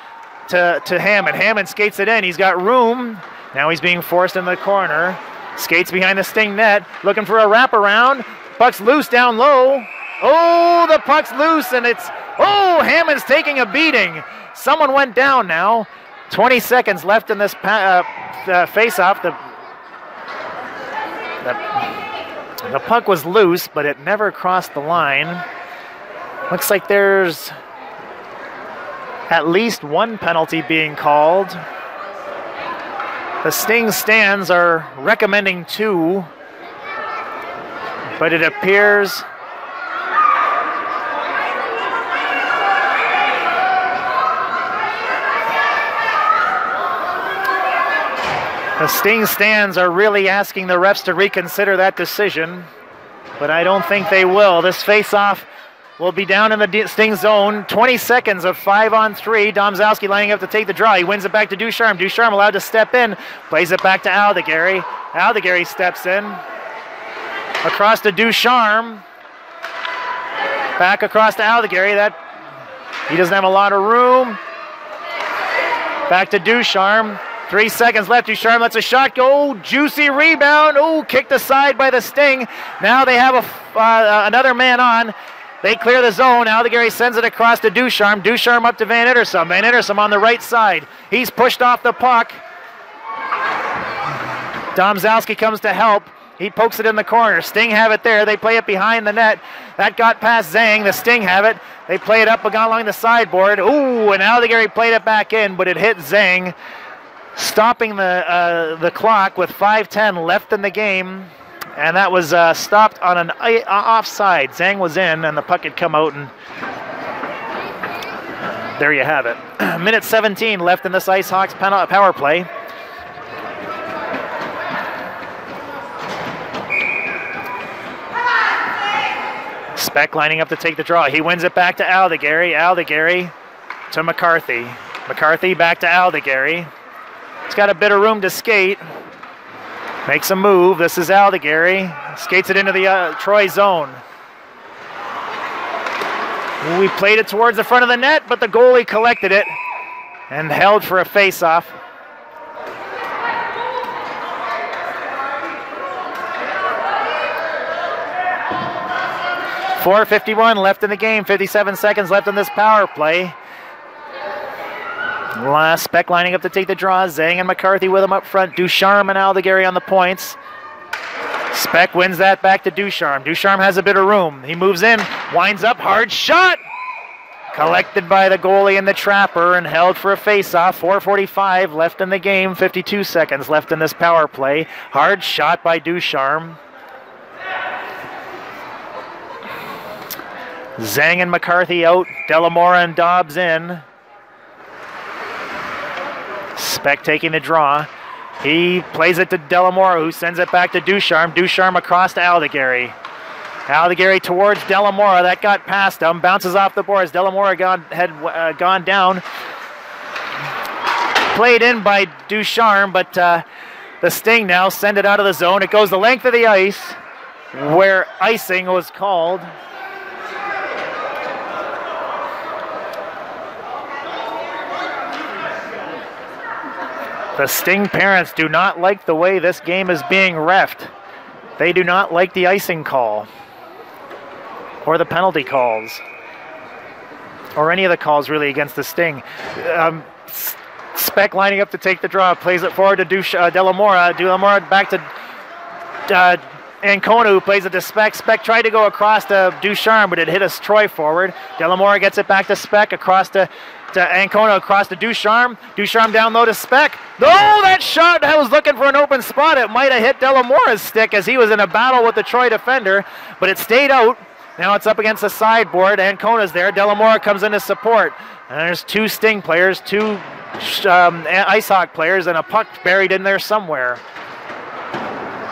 Hammond. Hammond skates it in. He's got room. Now he's being forced in the corner. Skates behind the Sting net, looking for a wraparound. Puck's loose down low. Oh, the puck's loose, and it's... Oh, Hammond's taking a beating. Someone went down now. 20 seconds left in this face-off. The puck was loose, but it never crossed the line. Looks like there's at least 1 penalty being called. The Sting stands are recommending 2, but it appears the Sting stands are really asking the refs to reconsider that decision, but I don't think they will. This face-off will be down in the Sting zone. 20 seconds of 5-on-3. Domzalski lining up to take the draw. He wins it back to Ducharme. Ducharme allowed to step in. Plays it back to Aldegary. Aldegary steps in. Across to Ducharme. Back across to Aldegary. He doesn't have a lot of room. Back to Ducharme. 3 seconds left. Ducharme lets a shot go. Juicy rebound. Oh, kicked aside by the Sting. Now they have another man on. They clear the zone. Aldegary sends it across to Ducharme. Ducharme up to Van Ederson. Van Ederson on the right side. He's pushed off the puck. Domzalski comes to help. He pokes it in the corner. Sting have it there. They play it behind the net. That got past Zhang. The Sting have it. They play it up along the sideboard. Ooh, and Aldegary played it back in, but it hit Zhang, stopping the clock with 5:10 left in the game, and that was stopped on an offside. Zhang was in, and the puck had come out, and there you have it. 1:17 left in this IceHogs power play. Speck lining up to take the draw. He wins it back to Aldegary. Aldegary to McCarthy. McCarthy back to Aldegary. He's got a bit of room to skate. Makes a move. This is Aldegary. Skates it into the Troy zone. We played it towards the front of the net, but the goalie collected it and held for a face-off. 4:51 left in the game, 57 seconds left in this power play. Speck lining up to take the draw. Zhang and McCarthy with him up front. Ducharme and Aldegary on the points. Speck wins that back to Ducharme. Ducharme has a bit of room. He moves in, winds up, hard shot! Collected by the goalie and the trapper and held for a face-off. 4:45 left in the game, 52 seconds left in this power play. Hard shot by Ducharme. Zhang and McCarthy out, Delamora and Dobbs in. Speck taking the draw. He plays it to Delamora, who sends it back to Ducharme. Ducharme across to Aldegary. Aldegary towards Delamora. That got past him. Bounces off the boards. Delamora had gone down. Played in by Ducharme, but the Sting now send it out of the zone. It goes the length of the ice, where icing was called. The Sting parents do not like the way this game is being reffed. They do not like the icing call, or the penalty calls, or any of the calls really against the Sting. Speck lining up to take the draw, plays it forward to Delamora. Delamora back to Ancona, who plays it to Speck. Speck tried to go across to Ducharme, but it hit a Troy forward. Delamora gets it back to Speck, across to Ancona, across to Ducharme. Ducharme down low to Speck. No, that shot, that was looking for an open spot. It might have hit Delamora's stick as he was in a battle with the Troy defender, but it stayed out. Now it's up against the sideboard. Ancona's there. Delamora comes in to support. And there's two Sting players, two Ice Hawk players, and a puck buried in there somewhere.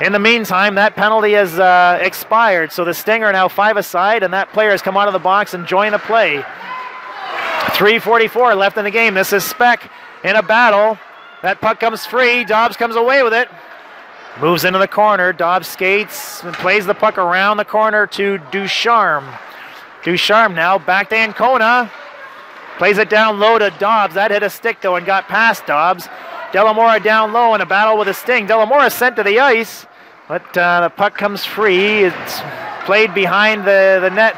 In the meantime, that penalty has expired, so the Sting are now 5 aside, and that player has come out of the box and joined the play. 3:44 left in the game. This is Speck in a battle. That puck comes free. Dobbs comes away with it. Moves into the corner. Dobbs skates and plays the puck around the corner to Ducharme. Ducharme now back to Ancona. Plays it down low to Dobbs. That hit a stick, though, and got past Dobbs. Delamora down low in a battle with a Sting. Delamora sent to the ice, but the puck comes free. It's played behind the net.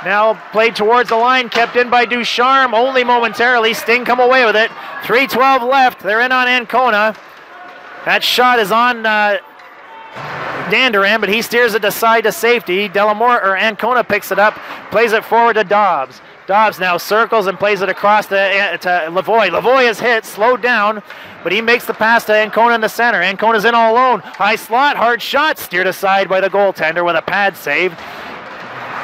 Now played towards the line, kept in by Ducharme, only momentarily. Sting come away with it. 3:12 left. They're in on Ancona. That shot is on Danduran, but he steers it aside to safety. Ancona picks it up, plays it forward to Dobbs. Dobbs now circles and plays it across to Lavoie. Lavoie is hit, slowed down, but he makes the pass to Ancona in the center. Ancona's in all alone. High slot, hard shot, steered aside by the goaltender with a pad save.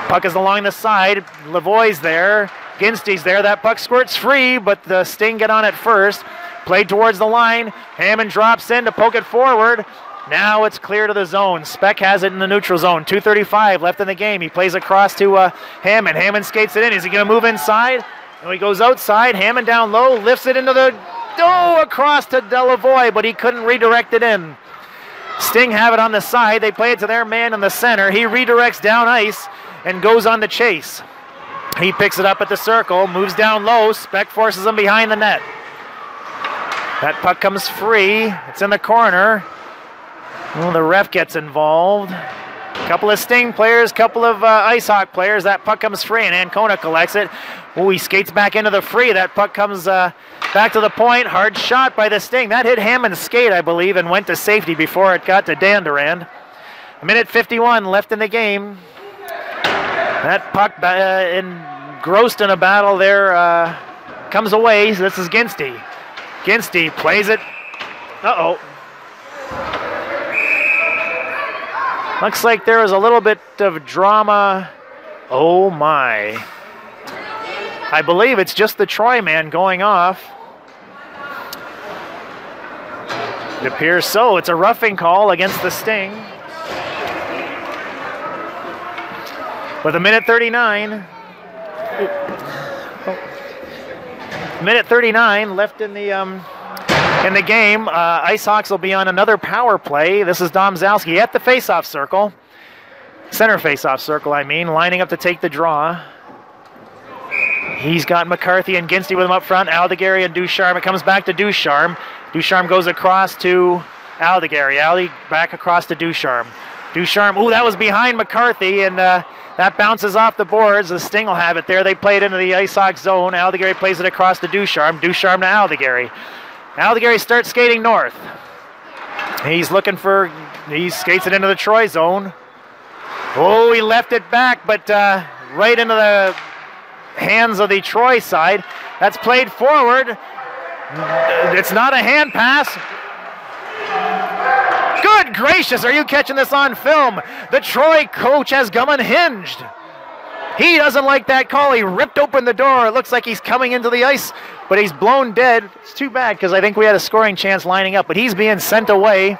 Puck is along the side. Lavoie's there. Ginsty's there. That puck squirts free, but the Sting get on it first. Played towards the line. Hammond drops in to poke it forward. Now it's clear to the zone. Speck has it in the neutral zone. 2:35 left in the game. He plays across to Hammond. Hammond skates it in. Is he going to move inside? No, he goes outside. Hammond down low, lifts it into the... across to Delavoye, but he couldn't redirect it in. Sting have it on the side. They play it to their man in the center. He redirects down ice and goes on the chase. He picks it up at the circle, moves down low. Speck forces him behind the net. That puck comes free. It's in the corner. Well, the ref gets involved. Couple of Sting players, couple of Ice Hawk players. That puck comes free, and Ancona collects it. Oh, he skates back into the free. That puck comes back to the point. Hard shot by the Sting. That hit Hammond's skate, I believe, and went to safety before it got to Danduran. 1:51 left in the game. That puck engrossed in a battle there comes away. So this is Ginsty. Ginsty plays it. Uh-oh. Looks like there was a little bit of drama. Oh my. I believe it's just the Troy man going off. It appears so. It's a roughing call against the Sting. With 1:39. 1:39 left in the game. Ice Hawks will be on another power play. This is Domzalski at the face-off circle. Center face-off circle, I mean, lining up to take the draw. He's got McCarthy and Ginsty with him up front. Aldegary and Ducharme. It comes back to Ducharme. Ducharme goes across to Aldegary. Aldi back across to Ducharme. Ducharme, ooh, that was behind McCarthy, and that bounces off the boards. The Sting will have it there. They play it into the Ice Hawks zone. Aldegary plays it across to Ducharme. Ducharme to Aldegary. Aldegary starts skating north. He skates it into the Troy zone. Oh, he left it back, but right into the hands of the Troy side. That's played forward. It's not a hand pass. Good gracious, are you catching this on film? The Troy coach has come unhinged. He doesn't like that call. He ripped open the door. It looks like he's coming into the ice, but he's blown dead. It's too bad because I think we had a scoring chance lining up, but he's being sent away.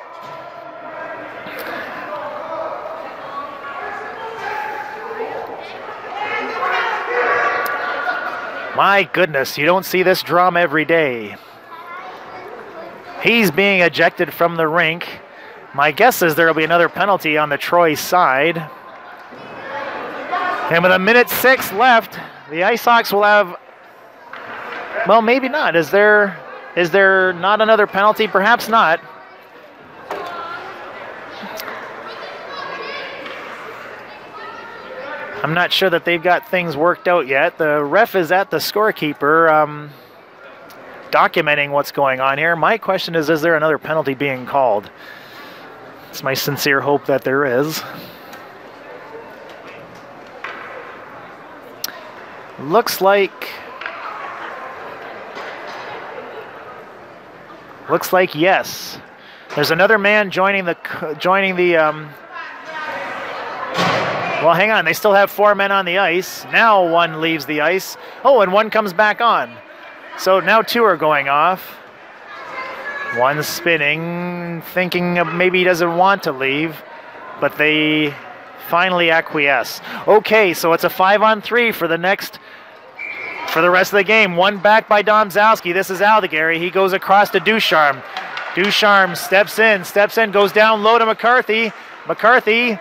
My goodness, you don't see this drama every day. He's being ejected from the rink. My guess is there will be another penalty on the Troy side. And with 1:06 left, the Ice Hawks will have, well, maybe not. Is there not another penalty? Perhaps not. I'm not sure that they've got things worked out yet. The ref is at the scorekeeper documenting what's going on here. My question is there another penalty being called? It's my sincere hope that there is. Looks like yes. There's another man joining the well, hang on. They still have 4 men on the ice. Now 1 leaves the ice. Oh, and 1 comes back on. So now 2 are going off. 1 spinning, thinking maybe he doesn't want to leave, but they finally acquiesce. Okay, so it's a 5-on-3 for the rest of the game. 1 back by Domzowski. This is Aldegary. He goes across to Ducharme. Ducharme steps in, goes down low to McCarthy. McCarthy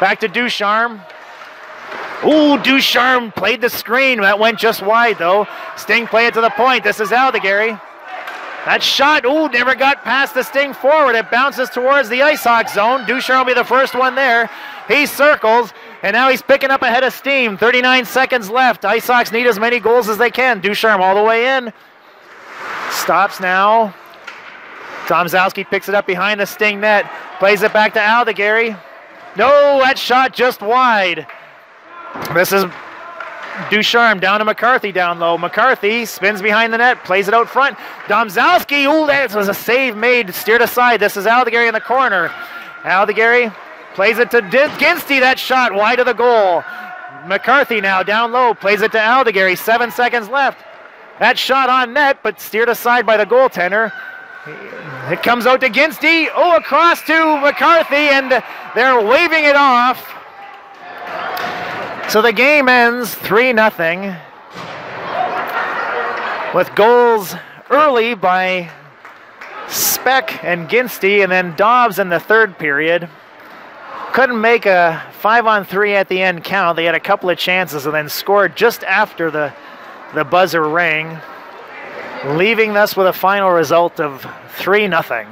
back to Ducharme. Ooh, Ducharme played the screen. That went just wide, though. Sting play it to the point. This is Aldegary. That shot, ooh, never got past the Sting forward. It bounces towards the Ice Hawks zone. Ducharme will be the first one there. He circles, and now he's picking up a head of steam. 39 seconds left. Ice Hawks need as many goals as they can. Ducharme all the way in. Stops now. Domzowski picks it up behind the Sting net. Plays it back to Aldegary. No, that shot just wide. This is Ducharme down to McCarthy down low. McCarthy spins behind the net, plays it out front. Domzowski, ooh, that was a save made, steered aside. This is Aldegary in the corner. Aldegary plays it to Ginsty. That shot wide of the goal. McCarthy now down low, plays it to Aldegary. 7 seconds left. That shot on net, but steered aside by the goaltender. It comes out to Ginsty. Oh, across to McCarthy, and they're waving it off. So the game ends 3-0 with goals early by Speck and Ginsty, and then Dobbs in the third period. Couldn't make a 5-on-3 at the end count. They had a couple of chances and then scored just after the buzzer rang, leaving us with a final result of 3-0.